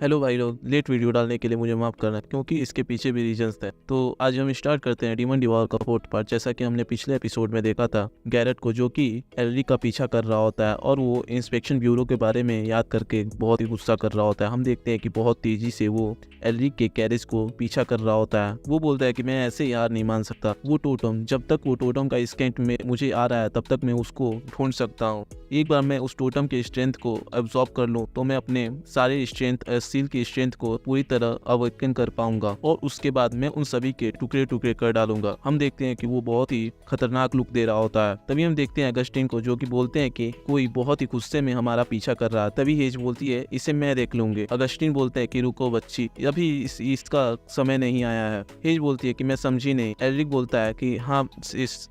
Hello भाई लोग, late video डालने के लिए मुझे माफ़ करना क्योंकि इसके पीछे भी रीजंस थे। तो आज हम स्टार्ट करते हैं डीमन डिवॉर का फोर्थ पार्ट। जैसा कि हमने पिछले एपिसोड में देखा था, गैरेट को जो कि एलरी का पीछा कर रहा होता है और वो इंस्पेक्शन ब्यूरो के बारे में याद करके बहुत ही गुस्सा कर रहा होता है। हम देखते हैं कि बहुत तेजी से वो एलरी के कैरेज को पीछा कर रहा होता है। वो बोलता है कि मैं ऐसे यार नहीं मान सकता, वो टोटम जब तक वो टोटम का स्कैंट में मुझे आ रहा है तब तक मैं उसको ढूंढ सकता हूँ। एक बार मैं उस टोटम के स्ट्रेंथ को एब्जॉर्ब कर लूँ तो मैं अपने सारे स्ट्रेंथ सील की स्ट्रेंथ को पूरी तरह अवेकन कर पाऊंगा और उसके बाद मैं उन सभी के टुकड़े टुकड़े कर डालूंगा। हम देखते हैं कि वो बहुत ही खतरनाक लुक दे रहा होता है। तभी हम देखते हैं अगस्टिन को जो कि बोलते हैं कि कोई बहुत ही गुस्से में हमारा पीछा कर रहा है। तभी हेज बोलती है इसे मैं देख लूंगी। अगस्टिन बोलते हैं कि रुको बच्ची, अभी इसका समय नहीं आया है। हेज बोलती है कि मैं समझी नहीं। एरिक बोलता है कि हाँ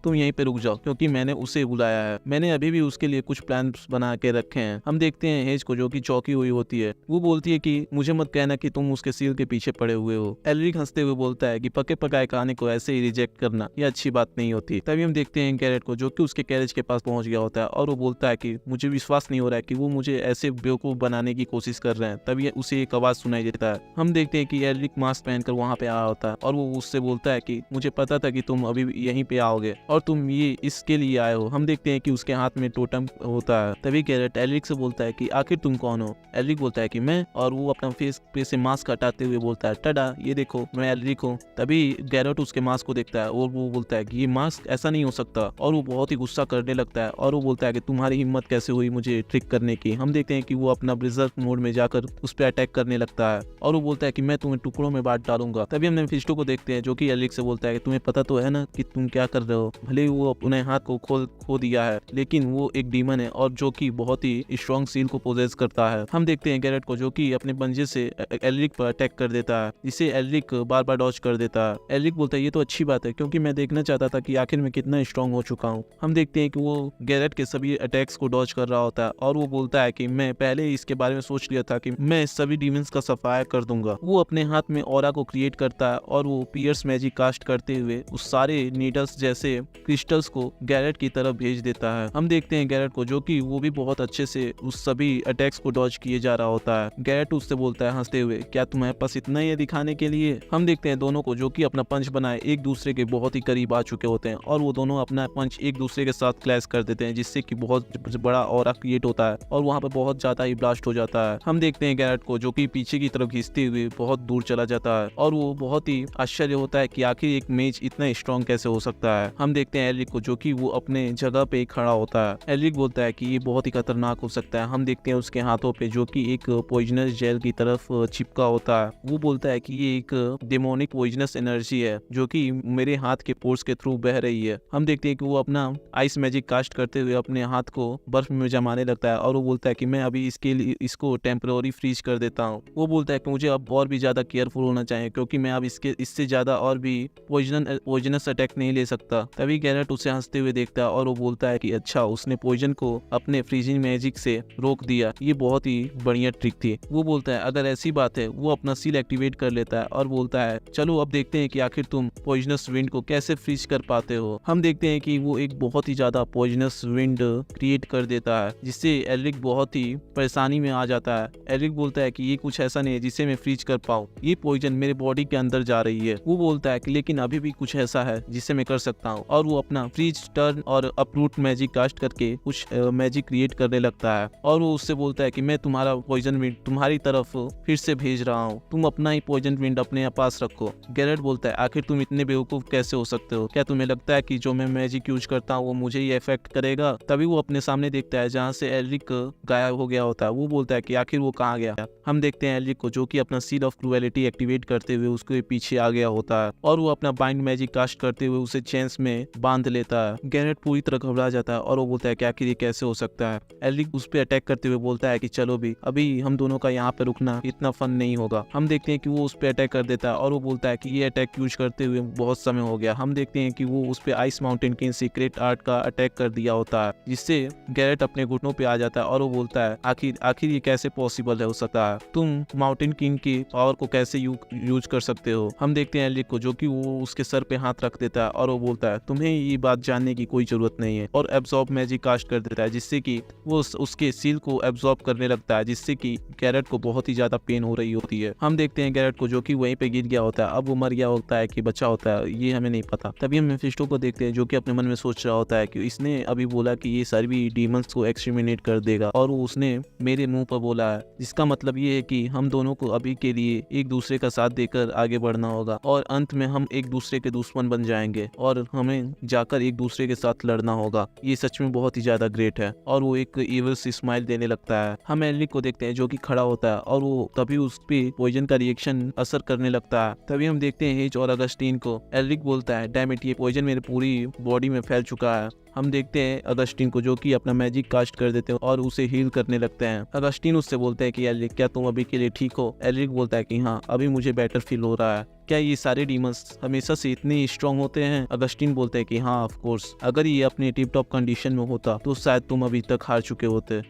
तुम यहीं पे रुक जाओ क्योंकि मैंने उसे बुलाया है। मैंने अभी भी उसके लिए कुछ प्लान बना के रखे हैं। हम देखते हैं हेज को जो कि चौंकी हुई होती है। वो बोलती है कि मुझे मत कहना कि तुम उसके सील के पीछे पड़े हुए हो। एलरिक हंसते हुए बोलता है कि पके पकाए खाने को ऐसे ही रिजेक्ट करना ये अच्छी बात नहीं होती। तभी हम देखते हैं गैरेट को जो कि उसके कैरेज के पास पहुंच गया होता है और वो बोलता है कि मुझे विश्वास नहीं हो रहा है कि वो मुझे ऐसे बेवकूफ बनाने की कोशिश कर रहे हैं। तभी उसे एक आवाज सुनाई देता है। हम देखते हैं कि एलरिक मास्क पहनकर वहां पे आया होता है और वो उससे बोलता है कि मुझे पता था कि तुम अभी यहीं पे आओगे और तुम ये इसके लिए आए हो। हम देखते हैं कि उसके हाथ में टोटम होता है। तभी गैरेट एलरिक से बोलता है कि आखिर तुम कौन हो। एलरिक बोलता है कि मैं, और वो अपना फेस पे से मास्क हटाते हुए बोलता है टडा ये देखो मैं एलरिक हूँ। तभी गैरेट उसके मास्क को देखता है और वो बोलता है कि ये मास्क ऐसा नहीं हो सकता और वो बहुत ही गुस्सा करने लगता है और वो बोलता है कि तुम्हारी हिम्मत कैसे हुई मुझे ट्रिक करने की। हम देखते हैं कि वो अपना ब्रिजर मोड में जाकर उस पर अटैक करने लगता है और वो बोलता है कि मैं तुम्हें टुकड़ों में बांट डालूंगा। तभी हम मेफिस्टो को देखते हैं जो कि एलरिक से बोलता है कि तुम्हें पता तो है ना कि तुम क्या कर रहे हो। भले ही वो अपने हाथ को खो दिया है लेकिन वो एक डीमन है और जो कि बहुत ही स्ट्रॉन्ग सील को पोजेस करता है। हम देखते हैं गैरेट को जो कि अपने पंजे से एलरिक पर अटैक कर देता है जिसे एलरिक बार बार डॉज कर देता है। एलरिक बोलता है ये तो अच्छी बात है क्योंकि मैं देखना चाहता था कि आखिर मैं कितना स्ट्रॉन्ग हो चुका हूँ। हम देखते हैं कि वो गैरेट के सभी अटैक्स को डॉज कर रहा होता है और वो बोलता है कि मैं पहले ही इसके बारे में सोच लिया था कि मैं सभी डीमंस का सफाया कर दूंगा। वो अपने हाथ में ऑरा को क्रिएट करता है और वो पियर्स मैजिक कास्ट करते हुए उस सारे नीडल्स जैसे क्रिस्टल्स को गैरेट की तरफ भेज देता है। हम देखते हैं गैरेट को जो कि वो भी बहुत अच्छे से उस सभी अटैक्स को डॉज किए जा रहा होता है। गैरेट उससे बोलता है हंसते हुए क्या तुम्हारे पास इतना ही है दिखाने के लिए। हम देखते हैं दोनों को जो कि अपना पंच बनाए एक दूसरे के बहुत ही करीब आ चुके होते हैं और वो दोनों अपना पंच एक दूसरे के साथ क्लैश कर देते हैं जिससे कि बहुत बड़ा ऑरा क्रिएट होता है और वहाँ पे बहुत ज्यादा ही ब्लास्ट हो जाता है। हम देखते हैं गैरेट को जो कि पीछे की तरफ घिसते हुए बहुत दूर चला जाता है और वो बहुत ही आश्चर्य होता है कि आखिर एक मेज इतना स्ट्रॉन्ग कैसे हो सकता है। हम देखते हैं एलरिक को जो कि वो अपने जगह पे खड़ा होता है। एलरिक बोलता है कि ये बहुत ही खतरनाक हो सकता है। हम देखते हैं उसके हाथों पे जो कि एक पॉइजनस जेल की तरफ चिपका होता है। वो बोलता है कि ये एक डेमोनिक पॉइजनस एनर्जी है जो कि मेरे हाथ के पोर्स के थ्रू बह रही है। हम देखते हैं कि वो अपना आइस मैजिक कास्ट करते हुए अपने हाथ को बर्फ में जमाने लगता है और वो बोलता है कि मैं अभी इसके लिए इसको टेम्पररी फ्रीज कर देता हूँ। वो बोलता है कि मुझे अब और भी ज्यादा केयरफुल होना चाहिए क्योंकि मैं अब इससे ज्यादा और भी पॉइजनस अटैक नहीं ले सकता। तभी गैरेट उसे हंसते हुए देखता है और वो बोलता है कि अच्छा उसने पॉइजन को अपने फ्रीजिंग मैजिक से रोक दिया, ये बहुत ही बढ़िया ट्रिक थी। वो बोलता है अगर ऐसी बात है। वो अपना सील एक्टिवेट कर लेता है और बोलता है चलो अब देखते हैं कि आखिर तुम पॉइजनस विंड को कैसे फ्रीज कर पाते हो। हम देखते हैं कि वो एक बहुत ही ज्यादा पॉइजनस विंड क्रिएट कर देता है जिससे एलरिक बहुत ही परेशानी में आ जाता है। एलरिक बोलता है कि ये कुछ ऐसा नहीं है जिसे मैं फ्रीज कर पाऊँ, ये पॉइजन मेरे बॉडी के अंदर जा रही है। वो बोलता है कि लेकिन अभी भी कुछ ऐसा है जिसे मैं कर सकता हूँ और वो अपना फ्रीज टर्न और अपरूट मैजिक कास्ट करके कुछ मैजिक क्रिएट करने लगता है और वो उससे बोलता है कि मैं तुम्हारा पॉइजन विंड तुम्हारी तरफ फिर से भेज रहा हूँ, तुम अपना ही पॉइजन विंड अपने पास रखो। गैरेट बोलता है आखिर तुम इतने बेवकूफ कैसे हो सकते हो, क्या तुम्हें लगता है कि जो मैं मैजिक यूज करता हूँ वो मुझे ही इफेक्ट करेगा। तभी वो अपने सामने देखता है जहाँ से एलरिक गायब हो गया होता है। वो बोलता है कि आखिर वो कहाँ गया। हम देखते हैं एलरिक को जो कि अपना सील ऑफ क्रूएलिटी एक्टिवेट करते हुए उसके पीछे आ गया होता है और वो अपना बाइंड मैजिक कास्ट करते हुए उसे चेन्स में बांध लेता है। गैरेट पूरी तरह घबरा जाता है और वो बोलता है कि आखिर ये कैसे हो सकता है। एलरिक उस पर अटैक करते हुए बोलता है कि चलो भी अभी हम दोनों का यहाँ पे रुकना इतना फन नहीं होगा। हम देखते हैं कि वो उस पर अटैक कर देता है और वो बोलता है कि ये अटैक यूज करते हुए बहुत समय हो गया। हम देखते हैं कि वो उस पे ice mountain king secret art का अटैक कर दिया होता है जिससे गैरेट अपने घुटनों पे आ जाता है और वो बोलता है आखिर ये कैसे पॉसिबल हो सकता है, तुम माउंटेन किंग की पावर को कैसे यूज कर सकते हो। हम देखते हैं एलरिक को जो कि वो उसके सर पे हाथ रख देता है और वो बोलता है तुम्हें ये बात जानने की कोई जरूरत नहीं है और एब्जॉर्ब मैजिक कास्ट कर देता है जिससे कि वो उसके सील को एब्जॉर्ब करने लगता है जिससे कि गैरेट को बहुत बहुत ही ज्यादा पेन हो रही होती है। हम देखते हैं गैरेट को जो कि वहीं पे गिर गया होता है, अब वो मर गया होता है कि बचा होता है ये हमें नहीं पता। तभी हम मेफिस्टो को देखते हैं जो कि अपने मन में सोच रहा होता है कि इसने अभी बोला कि ये सभी डीमंस को एक्सटरमिनेट कर देगा और वो उसने मेरे मुंह पर बोला है, जिसका मतलब ये है कि हम दोनों को अभी के लिए एक दूसरे का साथ देकर आगे बढ़ना होगा और अंत में हम एक दूसरे के दुश्मन बन जाएंगे और हमें जाकर एक दूसरे के साथ लड़ना होगा। ये सच में बहुत ही ज्यादा ग्रेट है। और वो एक इविल सी स्माइल देने लगता है। हम एल्रिक को देखते हैं जो कि खड़ा होता है और वो तभी उस पे पॉइजन का रिएक्शन असर करने लगता है। तभी हम देखते हैं हेज और अगस्टीन को। एल्रिक बोलता है डैम इट, ये पॉइजन मेरे पूरी बॉडी में फैल चुका है। हम देखते हैं अगस्टीन को जो कि अपना मैजिक कास्ट कर देते हैं और उसे हील करने लगते हैं। अगस्टीन उससे बोलते हैं कि एल्रिक क्या तुम अभी के लिए ठीक हो? एल्रिक बोलता है कि हाँ अभी मुझे बेटर फील हो रहा है। क्या ये सारे डीमंस हमेशा से इतने स्ट्रॉन्ग होते हैं? अगस्टीन बोलते हैं कि हाँ ऑफ कोर्स, अगर ये अपने टिप टॉप कंडीशन में होता तो शायद तुम अभी तक हार चुके होते।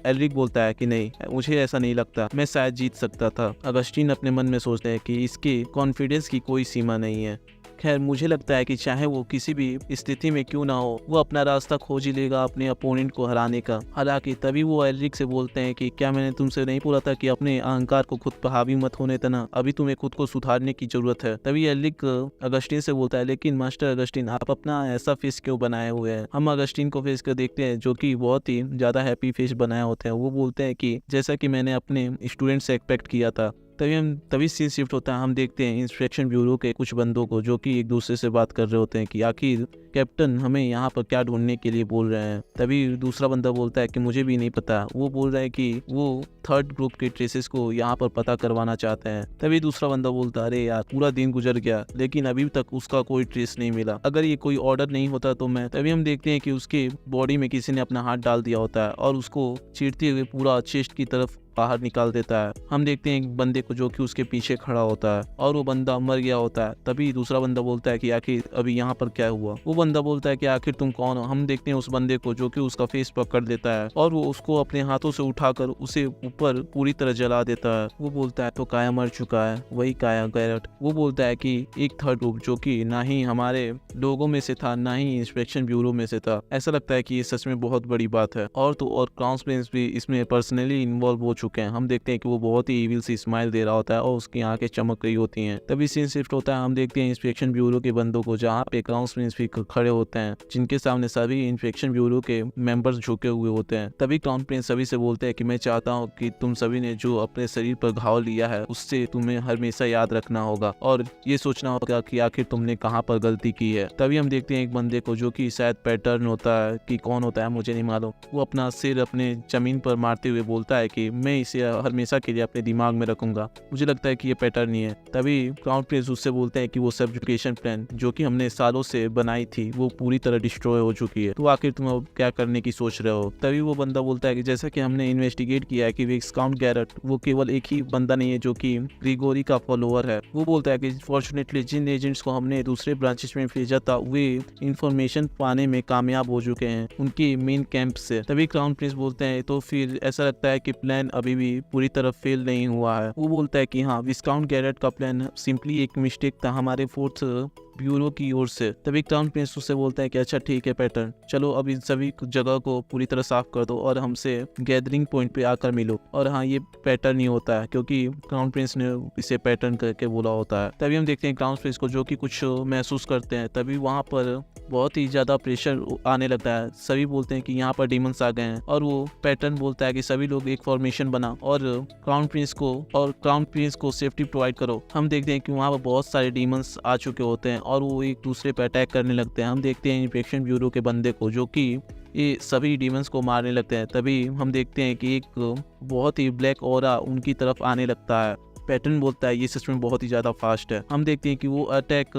एल्रिक बोलता है कि नहीं, मुझे ऐसा नहीं लगता, मैं शायद जीत सकता था। अगस्टीन अपने मन में सोचते हैं कि इसके कॉन्फिडेंस की कोई सीमा नहीं है। खैर मुझे लगता है कि चाहे वो किसी भी स्थिति में क्यों ना हो, वो अपना रास्ता खोज ही लेगा अपने अपोनेंट को हराने का। हालांकि तभी वो एल्रिक से बोलते हैं कि क्या मैंने तुमसे नहीं बोला था कि अपने अहंकार को खुद पर हावी मत होने देना, अभी तुम्हें खुद को सुधारने की जरूरत है। तभी एल्रिक अगस्टीन से बोलता है लेकिन मास्टर अगस्टीन आप अपना ऐसा फेस क्यों बनाए हुए हैं? हम अगस्टीन को फेस कर देखते हैं जो कि बहुत ही ज्यादा हैप्पी फेस बनाए होते हैं। वो बोलते हैं कि जैसा कि मैंने अपने स्टूडेंट से एक्सपेक्ट किया था। तभी सीन शिफ्ट होता है। हम देखते हैं इंस्पेक्शन ब्यूरो के कुछ बंदों को जो कि एक दूसरे से बात कर रहे होते हैं कि आखिर कैप्टन हमें यहाँ पर क्या ढूंढने के लिए बोल रहे हैं। तभी दूसरा बंदा बोलता है कि मुझे भी नहीं पता। वो बोल रहा है कि वो थर्ड ग्रुप के ट्रेसेस को यहाँ पर पता करवाना चाहते हैं। तभी दूसरा बंदा बोलता है अरे यार पूरा दिन गुजर गया लेकिन अभी तक उसका कोई ट्रेस नहीं मिला, अगर ये कोई ऑर्डर नहीं होता तो मैं। तभी हम देखते हैं कि उसके बॉडी में किसी ने अपना हाथ डाल दिया होता है और उसको चीरते हुए पूरा चेस्ट की तरफ बाहर निकाल देता है। हम देखते हैं एक बंदे को जो कि उसके पीछे खड़ा होता है और वो बंदा मर गया होता है। तभी दूसरा बंदा बोलता है कि आखिर अभी यहाँ पर क्या हुआ? वो बंदा बोलता है कि आखिर तुम कौन हो? हम देखते हैं उस बंदे को जो कि उसका फेस पकड़ देता है और वो उसको अपने हाथों से उठाकर उसे ऊपर पूरी तरह जला देता है। वो बोलता है तो काया मर चुका है? वही काया गैरेट। वो बोलता है कि एक थर्ड ग्रुप जो कि ना ही हमारे लोगों में से था ना ही इंस्पेक्शन ब्यूरो में से था। ऐसा लगता है कि ये सच में बहुत बड़ी बात है। और तो और क्राउन प्रिंस भी इसमें पर्सनली इन्वॉल्व हो चुके हैं। हम देखते हैं कि वो बहुत ही इविल सी स्माइल दे रहा होता है और उसकी आंखें चमक रही होती हैं। तभी सीन शिफ्ट होता है। हम देखते हैं इंस्पेक्शन ब्यूरो के बंदों को जहाँ पे क्राउन प्रिंस भी खड़े होते हैं, जिनके सामने सभी इंस्पेक्शन ब्यूरो के मेंबर्स झुके हुए होते हैं। तभी क्राउन प्रिंस सभी से बोलते हैं कि मैं चाहता हूँ कि तुम सभी ने जो अपने शरीर पर घाव लिया है उससे तुम्हें हमेशा याद रखना होगा और ये सोचना होगा कि आखिर तुमने कहाँ पर गलती की है। तभी हम देखते हैं एक बंदे को जो कि शायद पैटर्न होता है कि कौन होता है मुझे नहीं मालूम, वो अपना सिर अपने जमीन पर मारते हुए बोलता है कि मैं इसे हमेशा के लिए अपने दिमाग में रखूंगा, मुझे लगता है कि ये पैटर्न ही है। तभी क्राउन प्रिंस उससे बोलते हैं कि वो सब्जुकेशन प्लान जो कि हमने सालों से बनाई थी वो पूरी तरह डिस्ट्रॉय हो चुकी है, तो आखिर तुम अब क्या करने की सोच रहे हो? तभी वो बंदा बोलता है कि जैसा कि हमने इन्वेस्टिगेट किया है कि विस्काउंट गैरेट वो केवल एक ही बंदा नहीं है जो कि ग्रिगोरी का फॉलोअर है। वो बोलता है कि फॉर्चुनेटली जिन एजेंट्स को हमने दूसरे ब्रांचेस में भेजा था वे इंफॉर्मेशन पाने में कामयाब हो चुके हैं उनके मेन कैंप से। तभी क्राउन प्रिंस बोलते हैं तो फिर ऐसा लगता है कि प्लान अभी भी पूरी तरह फेल नहीं हुआ है। वो बोलता है कि हाँ विस्काउंट गैरेट का प्लान सिंपली एक मिस्टेक था हमारे फोर्थ ब्यूरो की ओर से। तभी क्राउन प्रिंस उससे बोलता है कि अच्छा ठीक है पैटर्न, चलो अब इन सभी जगह को पूरी तरह साफ कर दो और हमसे गैदरिंग पॉइंट पे आकर मिलो। और हाँ ये पैटर्न ही होता है क्योंकि क्राउन प्रिंस ने इसे पैटर्न करके बोला होता है। तभी हम देखते हैं क्राउन प्रिंस को जो कि कुछ महसूस करते हैं। तभी वहाँ पर बहुत ही ज्यादा प्रेशर आने लगता है। सभी बोलते हैं कि यहाँ पर डीमंस आ गए हैं और वो पैटर्न बोलता है कि सभी लोग एक फॉर्मेशन बना और क्राउन प्रिंस को सेफ्टी प्रोवाइड करो। हम देखते हैं कि वहाँ पर बहुत सारे डीमंस आ चुके होते हैं और वो एक दूसरे पर अटैक करने लगते हैं। हम देखते हैं इंस्पेक्शन ब्यूरो के बंदे को जो कि ये सभी डीमंस को मारने लगते हैं। तभी हम देखते हैं कि एक बहुत ही ब्लैक ऑरा उनकी तरफ आने लगता है। पैटर्न बोलता है ये सच में बहुत ही ज्यादा फास्ट है। हम देखते हैं कि वो अटैक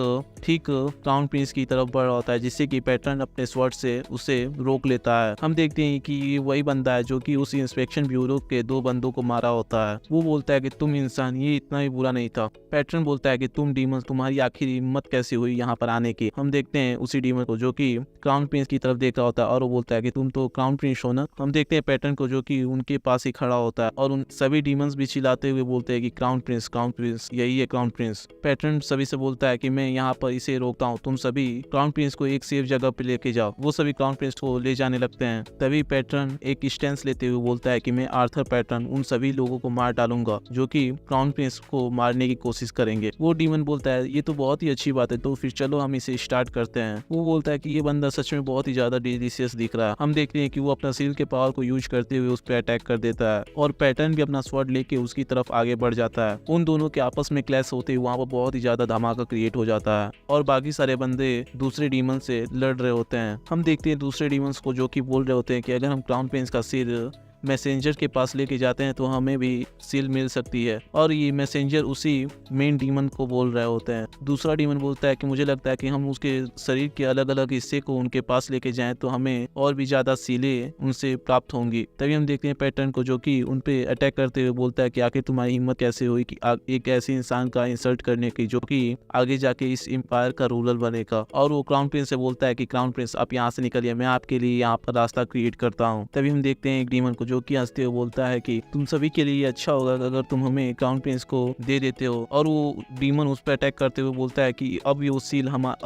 ठीक क्राउन प्रिंस की तरफ बढ़ रहा होता है जिससे कि पैटर्न अपने स्वॉर्ड से उसे रोक लेता है। हम देखते हैं कि ये वही बंदा है जो कि उस इंस्पेक्शन ब्यूरो के दो बंदों को मारा होता है। वो बोलता है कि तुम इंसान, ये इतना भी बुरा नहीं था। पैटर्न बोलता है कि तुम डीमन, तुम्हारी आखिर हिम्मत कैसे हुई यहाँ पर आने की? हम देखते हैं उसी डीमन को जो कि क्राउन प्रिंस की तरफ देख रहा होता है और वो बोलता है कि तुम तो क्राउन प्रिंस हो ना। हम देखते हैं पैटर्न को जो कि उनके पास ही खड़ा होता है और उन सभी डीमंस भी चिल्लाते हुए बोलते हैं कि क्राउन क्राउन प्रिंस यही है क्राउन प्रिंस। पैटर्न सभी से बोलता है कि मैं यहाँ पर इसे रोकता हूँ, तुम सभी क्राउन प्रिंस को एक सेफ जगह पे लेके जाओ। वो सभी क्राउन प्रिंस को ले जाने लगते हैं। तभी पैटर्न एक स्टैंस लेते हुए बोलता है कि मैं आर्थर पैटर्न उन सभी लोगों को मार डालूंगा जो कि क्राउन प्रिंस को मारने की कोशिश करेंगे। वो डीमन बोलता है ये तो बहुत ही अच्छी बात है, तो फिर चलो हम इसे स्टार्ट करते हैं। वो बोलता है कि ये बंदा सच में बहुत ही ज्यादा डिलीशियस दिख रहा है। हम देखते हैं कि वो अपना सील के पावर को यूज करते हुए उस पर अटैक कर देता है और पैटर्न भी अपना स्वॉर्ड लेके उसकी तरफ आगे बढ़ जाता है। उन दोनों के आपस में क्लैश होते ही वहाँ पर बहुत ही ज्यादा धमाका क्रिएट हो जाता है और बाकी सारे बंदे दूसरे डीमन से लड़ रहे होते हैं। हम देखते हैं दूसरे डीमंस को जो कि बोल रहे होते हैं कि अगर हम क्राउन प्रिंस का सिर मैसेंजर के पास लेके जाते हैं तो हमें भी सील मिल सकती है, और ये मैसेंजर उसी मेन डीमन को बोल रहे होते हैं। दूसरा डीमन बोलता है कि मुझे लगता है कि हम उसके शरीर के अलग अलग हिस्से को उनके पास लेके जाएं तो हमें और भी ज्यादा सीलें उनसे प्राप्त होंगी। तभी हम देखते हैं पैटर्न को जो कि उन पे अटैक करते हुए बोलता है कि आखिर तुम्हारी हिम्मत कैसे हुई कि एक ऐसे इंसान का इंसल्ट करने की जो कि आगे जाके इस एम्पायर का रूलर बनेगा। और वो क्राउन प्रिंस से बोलता है कि क्राउन प्रिंस आप यहाँ से निकलिए, मैं आपके लिए यहाँ पर रास्ता क्रिएट करता हूँ। तभी हम देखते हैं एक डीमन को जो कि हंसते हुए बोलता है कि तुम सभी के लिए अच्छा होगा अगर तुम हमें क्राउन प्रिंस को दे देते हो। और वो डीमन उस पर अटैक करते हुए बोलता है कि अब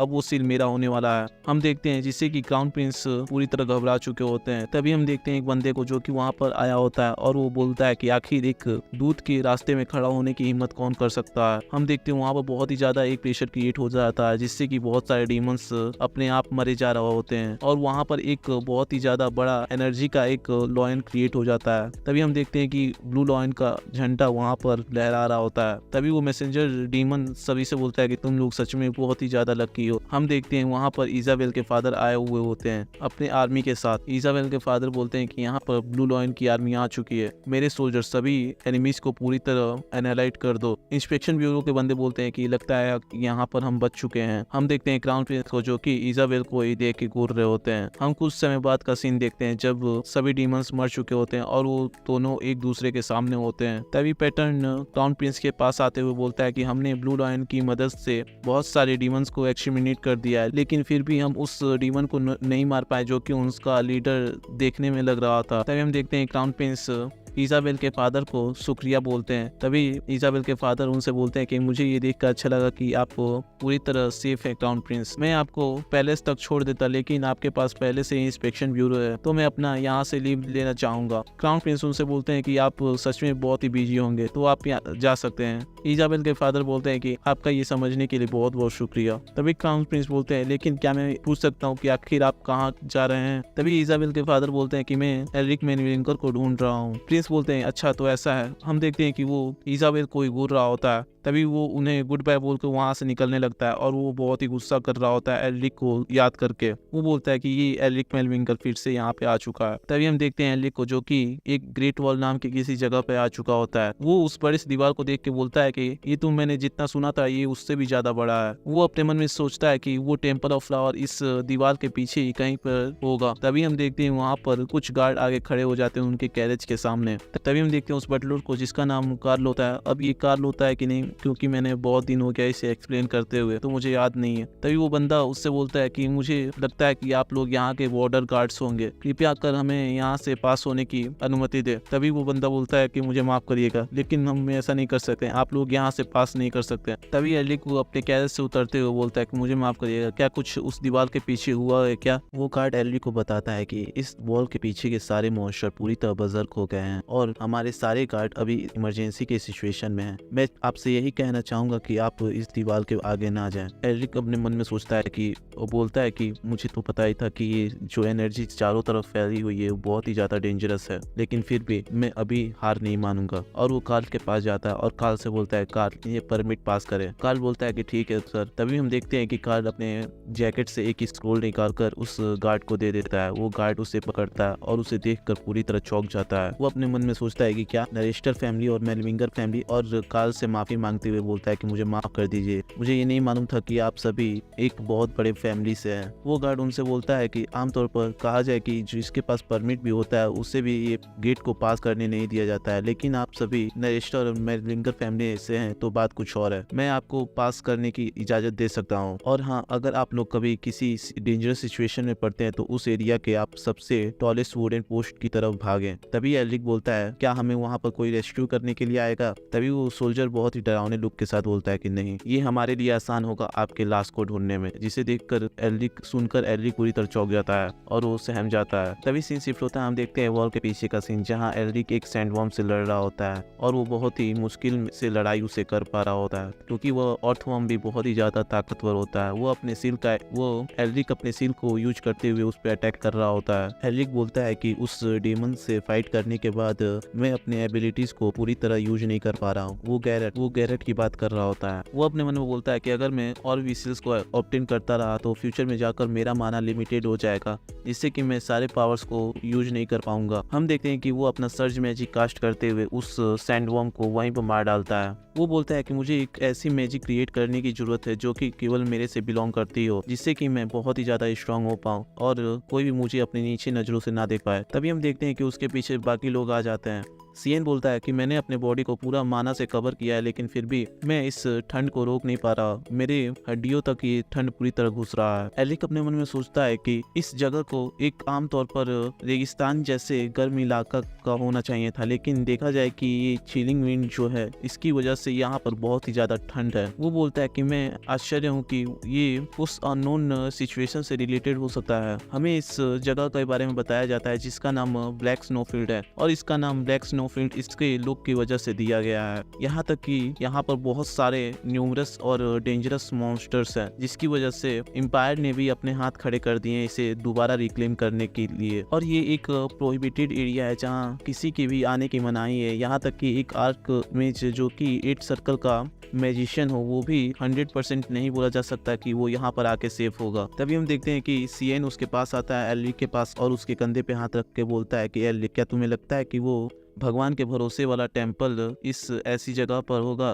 वो सील मेरा होने वाला है। हम देखते हैं जिससे कि क्राउन प्रिंस पूरी तरह घबरा चुके होते हैं। तभी हम देखते हैं एक बंदे को जो कि वहां पर आया होता है और वो बोलता है कि आखिर एक दूध के रास्ते में खड़ा होने की हिम्मत कौन कर सकता है। हम देखते हैं वहां पर बहुत ही ज्यादा एक प्रेशर क्रिएट हो जाता है जिससे कि बहुत सारे डीमंस अपने आप मरे जा रहे होते हैं और वहां पर एक बहुत ही ज्यादा बड़ा एनर्जी का एक लॉयन क्रिएट हो जाता है। तभी हम देखते हैं कि ब्लू लॉयन का झंडा वहां पर लहरा रहा होता है। तभी वो मैसेंजर डीमन सभी से बोलता है कि तुम लोग सच में बहुत ही ज्यादा लकी हो। हम देखते हैं वहां पर इजाबेल के फादर आए हुए होते हैं अपने आर्मी के साथ। इजाबेल के फादर बोलते हैं कि यहाँ पर ब्लू लॉयन की आर्मी आ चुकी है, मेरे सोल्जर सभी एनिमीज को पूरी तरह एनालाइट कर दो। इंस्पेक्शन ब्यूरो के बंदे बोलते हैं कि लगता है यहाँ पर हम बच चुके हैं। हम देखते हैं क्राउन प्रिंस को जो कि इजाबेल को ही देख के घूर रहे होते हैं। हम कुछ समय बाद का सीन देखते हैं जब सभी डीमंस मर चुके होते हैं और वो दोनों एक दूसरे के सामने होते हैं। तभी पैटर्न क्राउन प्रिंस के पास आते हुए बोलता है कि हमने ब्लू लॉयन की मदद से बहुत सारे डीमंस को एक्सटरमिनेट कर दिया है, लेकिन फिर भी हम उस डीमन को नहीं मार पाए जो कि उसका लीडर देखने में लग रहा था। तभी हम देखते हैं क्राउन प्रिंस इजाबेल के फादर को शुक्रिया बोलते हैं। तभी इजाबेल के फादर उनसे बोलते हैं कि मुझे ये देखकर अच्छा लगा कि आप पूरी तरह सेफ है क्राउन प्रिंस। मैं आपको पैलेस तक छोड़ देता, लेकिन आपके पास पहले से ही इंस्पेक्शन ब्यूरो है तो मैं अपना यहाँ से लीव लेना चाहूंगा। क्राउन प्रिंस उनसे बोलते हैं कि आप सच में बहुत ही बिजी होंगे तो आप यहाँ जा सकते हैं। इजाबेल के फादर बोलते हैं कि आपका ये समझने के लिए बहुत बहुत शुक्रिया। तभी क्राउन प्रिंस बोलते हैं लेकिन क्या मैं पूछ सकता हूँ कि आखिर आप कहाँ जा रहे हैं। तभी इजाबेल के फादर बोलते हैं कि मैं एरिक मैनविंकर को ढूंढ रहा हूँ। प्रिंस बोलते हैं अच्छा तो ऐसा है। हम देखते हैं कि वो इजाबेल को ही घूर रहा होता है। तभी वो उन्हें गुड बाय बोल के वहां से निकलने लगता है और वो बहुत ही गुस्सा कर रहा होता है एरिक को याद करके। वो बोलता है कि ये एरिक मैनविंकर फिर से यहाँ पे आ चुका है। तभी हम देखते हैं एरिक को जो कि एक ग्रेट वॉल नाम की किसी जगह पे आ चुका होता है। वो उस बड़ी सी दीवार को देख के बोलता है कि ये तो मैंने जितना सुना था ये उससे भी ज्यादा बड़ा है। वो अपने मन में सोचता है कि वो टेम्पल ऑफ फ्लावर इस दीवार के पीछे ही कहीं पर होगा। तभी हम देखते हैं वहां पर कुछ गार्ड आगे खड़े हो जाते हैं उनके कैरेज के सामने। तभी हम देखते हैं उस बटलर को जिसका नाम कार्ल होता है। अब ये कार्ल होता है कि नहीं क्योंकि मैंने बहुत दिन हो गया इसे एक्सप्लेन करते हुए तो मुझे याद नहीं है। तभी वो बंदा उससे बोलता है कि मुझे लगता है कि आप लोग यहाँ के बॉर्डर गार्ड्स होंगे, कृपया कर हमें यहाँ से पास होने की अनुमति दे। तभी वो बंदा बोलता है कि मुझे माफ करिएगा लेकिन हम ऐसा नहीं कर सकते, आप लोग यहाँ से पास नहीं कर सकते। तभी एरिक वो अपने कैरेज से उतरते हुए बोलता है कि मुझे माफ करिएगा, क्या कुछ उस दीवार के पीछे हुआ है क्या। वो गार्ड एरिक को बताता है कि इस वॉल के पीछे के सारे मॉन्स्टर पूरी तरह बर्जर्क हो गए हैं और हमारे सारे गार्ड अभी इमरजेंसी के सिचुएशन में हैं। मैं आपसे यही कहना चाहूंगा कि आप इस दीवार के आगे ना जाएं। एरिक अपने मन में सोचता है कि वो बोलता है कि मुझे तो पता ही था कि ये जो एनर्जी चारों तरफ फैली हुई है वो बहुत ही ज्यादा डेंजरस है, लेकिन फिर भी मैं अभी हार नहीं मानूंगा। और वो कार्ल के पास जाता है और कार्ल से बोलता है कार्ल ये परमिट पास करे। कार्ल बोलता है कि ठीक है सर। तभी हम देखते हैं कि कार्ल अपने जैकेट से एक स्क्रोल निकाल कर उस गार्ड को दे देता है। वो गार्ड उसे पकड़ता है और उसे देखकर पूरी तरह चौंक जाता है। वो अपने मन में सोचता है कि क्या नरेस्टर फैमिली और मैनविंगर फैमिली, और कार्ल से माफी मांगते हुए बोलता है कि मुझे माफ कर दीजिए, मुझे ये नहीं मालूम था कि आप सभी एक बहुत बड़े फैमिली से हैं। वो गार्ड उनसे बोलता है कि आमतौर पर कहा जाए कि जिसके पास परमिट भी होता है उसे भी ये गेट को पास करने नहीं दिया जाता है, लेकिन आप सभी नरेस्टर और मैनविंगर फैमिली से हैं तो बात कुछ और है। मैं आपको पास करने की इजाजत दे सकता हूँ, और हाँ अगर आप लोग कभी किसी डेंजरस सिचुएशन में पड़ते हैं तो उस एरिया के आप सबसे टॉलेस्ट वुडन पोस्ट की तरफ भागें। तभी एरिक बोलता बोलता है क्या हमें वहाँ पर कोई रेस्क्यू करने के लिए आएगा। तभी वो सोल्जर बहुत ही डरावने लुक के साथ बोलता है कि नहीं, ये हमारे लिए आसान होगा आपके लाश को ढूंढने में। जिसे देखकर एल्रिक सुनकर एल्रिक पूरी तरह चौंक जाता है और वो सहम जाता है। तभी सीन शिफ्ट होता है, हम देखते हैं वॉल के पीछे का सीन जहाँ एल्रिक एक सैंडवर्म से लड़ रहा होता है और वो बहुत ही मुश्किल से लड़ाई उसे कर पा रहा होता है क्योंकि वो अर्थवर्म भी बहुत ही ज्यादा ताकतवर होता है। वो एल्रिक अपने सील को यूज करते हुए उस पर अटैक कर रहा होता है। एल्रिक बोलता है कि उस डीमन से फाइट करने के बाद मैं अपने एबिलिटीज को पूरी तरह यूज नहीं कर पा रहा हूँ। वो गैरेट की बात कर रहा होता है। वो अपने मन में बोलता है कि अगर मैं और भी सील्स को ऑब्टेन करता रहा तो फ्यूचर में जाकर मेरा माना लिमिटेड हो जाएगा, जिससे कि मैं सारे पावर्स को यूज नहीं कर पाऊंगा। हम देखते हैं कि वो अपना सर्ज मैजिक कास्ट करते हुए उस सैंडवर्म को वहीं पर मार डालता है। वो बोलता है कि मुझे एक ऐसी मैजिक क्रिएट करने की जरूरत है जो कि केवल मेरे से बिलोंग करती हो, जिससे कि मैं बहुत ही ज्यादा स्ट्रांग हो पाऊं और कोई भी मुझे अपनी नीचे नजरों से ना देख पाए। तभी हम देखते हैं कि उसके पीछे बाकी लोग आ जाते हैं। सीएन बोलता है कि मैंने अपने बॉडी को पूरा माना से कवर किया है, लेकिन फिर भी मैं इस ठंड को रोक नहीं पा रहा। मेरे हड्डियों तक ये ठंड पूरी तरह घुस रहा है। एलिक अपने मन में सोचता है कि इस जगह को एक आमतौर पर रेगिस्तान जैसे गर्म इलाका का होना चाहिए था, लेकिन देखा जाए कि ये चिलिंग विंड जो है इसकी वजह से यहाँ पर बहुत ही ज्यादा ठंड है। वो बोलता है कि मैं आश्चर्य हूँ कि ये उस अननोन सिचुएशन से रिलेटेड हो सकता है। हमें इस जगह के बारे में बताया जाता है जिसका नाम ब्लैक स्नोफील्ड है और इसका नाम ब्लैक स्नोफील्ड इसके लुक की वजह से दिया गया है। यहाँ तक कि यहाँ पर बहुत सारे न्यूमरस और डेंजरस मॉन्स्टर्स हैं, जिसकी वजह से एम्पायर ने भी अपने हाथ खड़े कर दिए इसे दोबारा रिक्लेम करने के लिए। और ये एक प्रोहिबिटेड एरिया है जहाँ किसी की भी आने की मनाही है। यहाँ तक कि एक आर्क मेज जो कि 8 सर्कल का मैजिशियन हो वो भी 100% नहीं बोला जा सकता कि वो यहाँ पर आके सेफ होगा। तभी हम देखते हैं कि सीएन उसके पास आता है एल्रिक के पास और उसके कंधे पे हाथ रख के बोलता है कि एल्रिक, क्या तुम्हें लगता है कि वो भगवान के भरोसे वाला टेम्पल इस ऐसी जगह पर होगा?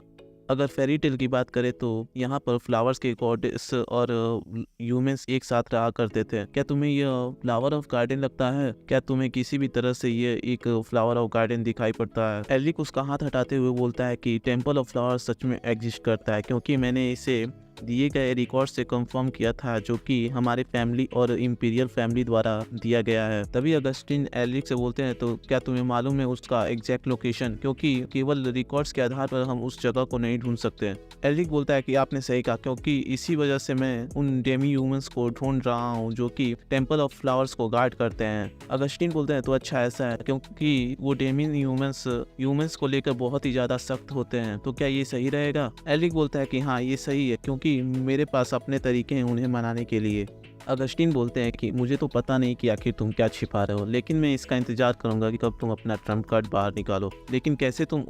अगर फेरी टेल की बात करें तो यहाँ पर फ्लावर्स के गॉडेस और ह्यूमंस एक साथ रहा करते थे। क्या तुम्हें यह फ्लावर ऑफ गार्डन लगता है? क्या तुम्हें किसी भी तरह से ये एक फ्लावर ऑफ गार्डन दिखाई पड़ता है? एल्रिक उसका हाथ हटाते हुए बोलता है कि टेम्पल ऑफ फ्लावर सच में एग्जिस्ट करता है, क्योंकि मैंने इसे दिए गए रिकॉर्ड से कंफर्म किया था जो कि हमारे फैमिली और इंपीरियल फैमिली द्वारा दिया गया है। तभी अगस्टिन एल्रिक से बोलते हैं तो क्या तुम्हें मालूम है उसका एग्जैक्ट लोकेशन, क्योंकि केवल रिकॉर्ड्स के आधार पर हम उस जगह को नहीं ढूंढ सकते। एल्रिक बोलता है कि आपने सही कहा, क्योंकि इसी वजह से मैं उन डेमी ह्यूमंस को ढूंढ रहा हूँ जो कि टेम्पल ऑफ फ्लावर्स को गार्ड करते हैं। अगस्टिन बोलते हैं तो अच्छा ऐसा है, क्योंकि वो डेमी ह्यूमंस को लेकर बहुत ही ज्यादा सख्त होते हैं, तो क्या ये सही रहेगा? एल्रिक बोलता है कि हाँ ये सही है, क्योंकि मेरे पास अपने तरीके हैं उन्हें मनाने के लिए। अगस्टिन बोलते हैं कि मुझे तो पता नहीं कि आखिर तुम क्या छिपा रहे हो, लेकिन मैं इसका इंतजार करूंगा कि कब तुम अपना ट्रम्प कार्ड बाहर निकालो। लेकिन कैसे तुम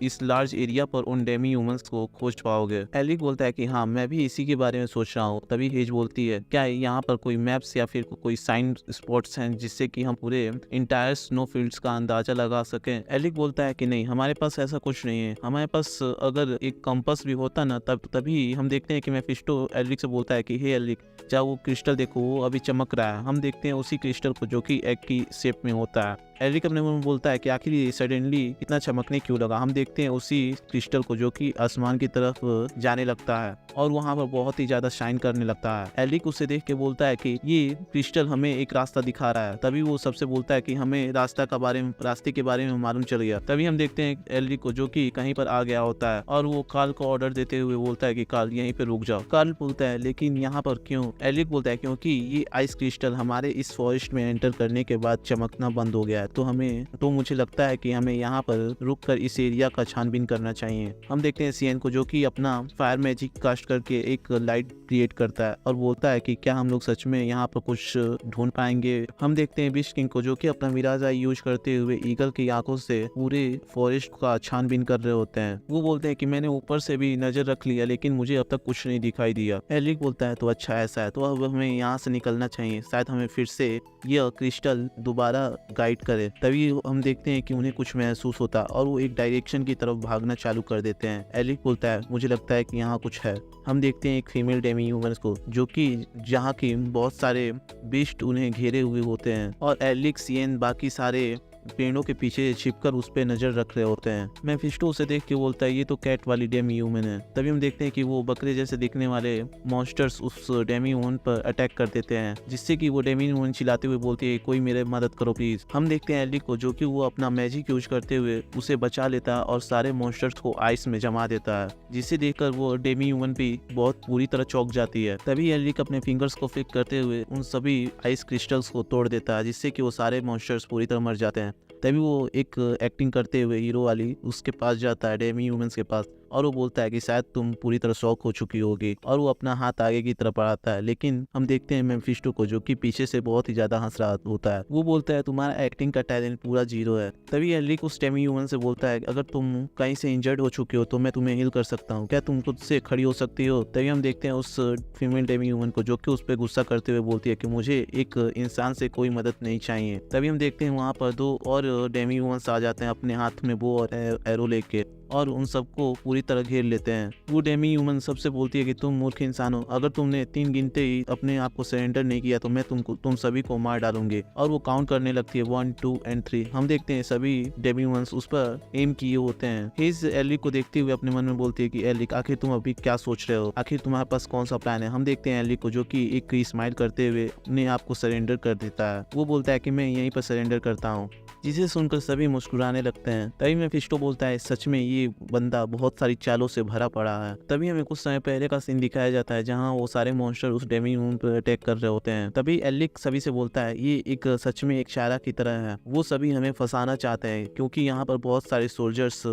इस लार्ज एरिया पर उन डेमी ह्यूमंस को खोज पाओगे? एल्रिक बोलता है कि हाँ मैं भी इसी के बारे में सोच रहा हूँ। तभी हेज बोलती है क्या यहाँ पर कोई मैप्स या फिर कोई साइन स्पॉट्स हैं जिससे कि हम पूरे इंटायर स्नो फील्ड्स का अंदाजा लगा सकें? एल्रिक बोलता है कि नहीं, हमारे पास ऐसा कुछ नहीं है। हमारे पास अगर एक कंपास भी होता ना तभी हम देखते हैं कि मेफिस्टो एल्रिक से बोलता है कि हे एल्रिक, जाओ वो क्रिस्टल देखो, वो अभी चमक रहा है। हम देखते हैं उसी क्रिस्टल को जो कि एग की शेप में होता है। एल्रिक अपने मन में बोलता है कि आखिर ये सडनली इतना चमकने क्यों लगा। हम देखते हैं उसी क्रिस्टल को जो कि आसमान की तरफ जाने लगता है और वहां पर बहुत ही ज्यादा शाइन करने लगता है। एल्रिक उसे देख के बोलता है कि ये क्रिस्टल हमें एक रास्ता दिखा रहा है। तभी वो सबसे बोलता है कि हमें रास्ते के बारे में मालूम चल गया। तभी हम देखते हैं एल्रिक को जो कि कहीं पर आ गया होता है और वो कार्ल को ऑर्डर देते हुए बोलता है कि कार्ल यहीं पे रुक जाओ। कार्ल बोलता है लेकिन यहाँ पर क्यों? एल्रिक बोलता है क्योंकि ये आइस क्रिस्टल हमारे इस फॉरेस्ट में एंटर करने के बाद चमकना बंद हो गया है, तो मुझे लगता है कि हमें यहाँ पर रुककर इस एरिया का छानबीन करना चाहिए। हम देखते हैं सीएन को जो कि अपना फायर मैजिक कास्ट करके एक लाइट क्रिएट करता है और बोलता है कि क्या हम लोग सच में यहाँ पर कुछ ढूंढ पाएंगे? हम देखते हैं बिस्ट किंग को जो कि अपना मिराज आई यूज करते हुए ईगल की आंखों से पूरे फॉरेस्ट का छानबीन कर रहे होते हैं। वो बोलते हैं कि मैंने ऊपर से भी नजर रख लिया लेकिन मुझे अब तक कुछ नहीं दिखाई दिया। एल्रिक बोलता है तो अच्छा ऐसा है, तो अब हमें यहाँ से निकलना चाहिए, शायद हमें फिर से यह क्रिस्टल दोबारा गाइड करे। तभी हम देखते हैं कि उन्हें कुछ महसूस होता है और वो एक डायरेक्शन की तरफ भागना चालू कर देते हैं। एल्रिक बोलता है मुझे लगता है कि यहाँ कुछ है। हम देखते हैं एक फीमेल डेमी ह्यूमंस को जो कि जहाँ की बहुत सारे बीस्ट उन्हें घेरे हुए होते हैं और एल्रिक, सीएन, बाकी सारे पेड़ों के पीछे छिपकर उस पे नजर रख रहे होते हैं। मेफिस्टो उसे देख के बोलता है ये तो कैट वाली डेमी ह्यूमन है। तभी हम देखते हैं कि वो बकरे जैसे दिखने वाले मॉन्स्टर्स उस डेमी ह्यूमन पर अटैक कर देते हैं, जिससे कि वो डेमी ह्यूमन चिल्लाते हुए बोलती है कोई मेरे मदद करो प्लीज। हम देखते हैं एलिक को जो कि वो अपना मैजिक यूज करते हुए उसे बचा लेता है और सारे मॉन्स्टर्स को आइस में जमा देता है, जिसे देखकर वो डेमी ह्यूमन भी बहुत पूरी तरह चौंक जाती है। तभी एलिक अपने फिंगर्स को फ्लिक करते हुए उन सभी आइस क्रिस्टल्स को तोड़ देता है, जिससे कि वो सारे मॉन्स्टर्स पूरी तरह मर जाते हैं। तभी वो एक एक्टिंग करते हुए हीरो वाली उसके पास जाता है, डेमी ह्यूमंस के पास, और वो बोलता है कि शायद तुम पूरी तरह शॉक हो चुकी होगी, और वो अपना हाथ आगे की तरफ बढ़ाता है। लेकिन हम देखते हैं मेफिस्टो को जो कि पीछे से बहुत ही ज्यादा हंस रहा होता है। वो बोलता है तुम्हारा एक्टिंग का टैलेंट पूरा जीरो है। तभी एलिक उस डेमी ह्यूमन से बोलता है अगर तुम कहीं से इंजर्ड हो चुके हो तो मैं तुम्हें हील कर सकता हूँ, क्या तुम खुद से खड़ी हो सकती हो। तभी हम देखते हैं उस फीमेल डेमी ह्यूमन को जो कि उस पर गुस्सा करते हुए बोलती है कि मुझे एक इंसान से कोई मदद नहीं चाहिए। तभी हम देखते हैं वहाँ पर 2 और डेमी ह्यूमन्स आ जाते हैं अपने हाथ में बो और एरो लेके, और उन सबको पूरी तरह घेर लेते हैं। वो डेमी ह्यूमन सबसे बोलती है कि तुम मूर्ख इंसान हो, अगर तुमने 3 गिनते ही अपने आप को सरेंडर नहीं किया तो मैं तुम सभी को मार डालूंगी। और वो काउंट करने लगती है 1, 2 and 3। हम देखते हैं सभी डेमी ह्यूमन्स उस पर एम किए होते हैं। हेज एलिक को देखते हुए अपने मन में बोलती है कि एलिक आखिर तुम अभी क्या सोच रहे हो, आखिर तुम्हारे पास कौन सा प्लान है। हम देखते हैं एलिक को जो कि एक स्माइल करते हुए अपने आप को सरेंडर कर देता है। वो बोलता है कि मैं यहीं पर सरेंडर करता हूँ, जिसे सुनकर सभी मुस्कुराने लगते हैं। तभी मेफिस्टो बोलता है सच में ये बंदा बहुत सारी चालों से भरा पड़ा है। तभी हमें कुछ समय पहले का सीन दिखाया जाता है जहां वो सारे मॉन्स्टर उस डेमी ह्यूमन पर अटैक कर रहे होते हैं। तभी एलिक सभी से बोलता है ये एक सच में एक शायरा की तरह है, वो सभी हमें फंसाना चाहते हैं क्योंकि यहाँ पर बहुत सारे सोल्जर्स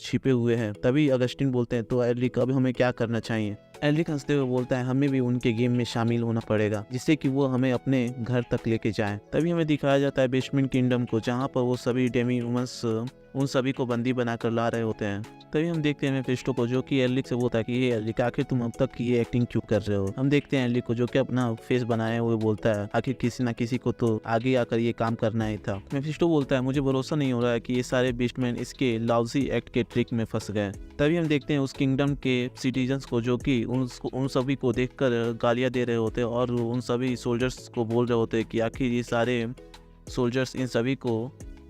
छिपे हुए हैं। तभी अगस्टिन बोलते हैं तो एलिक अब हमें क्या करना चाहिए। एलिक हंसते हुए बोलता है हमें भी उनके गेम में शामिल होना पड़ेगा, जिससे कि वो हमें अपने घर तक लेके जाएं। तभी हमें दिखाया जाता है बेसमेंट किंगडम को, जहाँ पर वो सभी डेमी ह्यूमंस उन सभी को बंदी बनाकर ला रहे होते हैं। तभी हम देखते हैं मेफिस्टो को जो कि एलिक से बोलता है कि ये एलिक आखिर तुम अब तक ये एक्टिंग क्यों कर रहे हो। हम देखते हैं एलिक को जो कि अपना फेस बनाया हुए बोलता है आखिर किसी ना किसी को तो आगे आकर ये काम करना ही था। मेफिस्टो बोलता है मुझे भरोसा नहीं हो रहा है कि ये सारे बीस्टमैन इसके लाउजी एक्ट के ट्रिक में फंस गए। तभी हम देखते हैं उस किंगडम के सिटीजन्स को जो कि उन सभी को देखकर गालियां दे रहे होते हैं और उन सभी सोल्जर्स को बोल रहे होते हैं कि आखिर ये सारे सोल्जर्स इन सभी को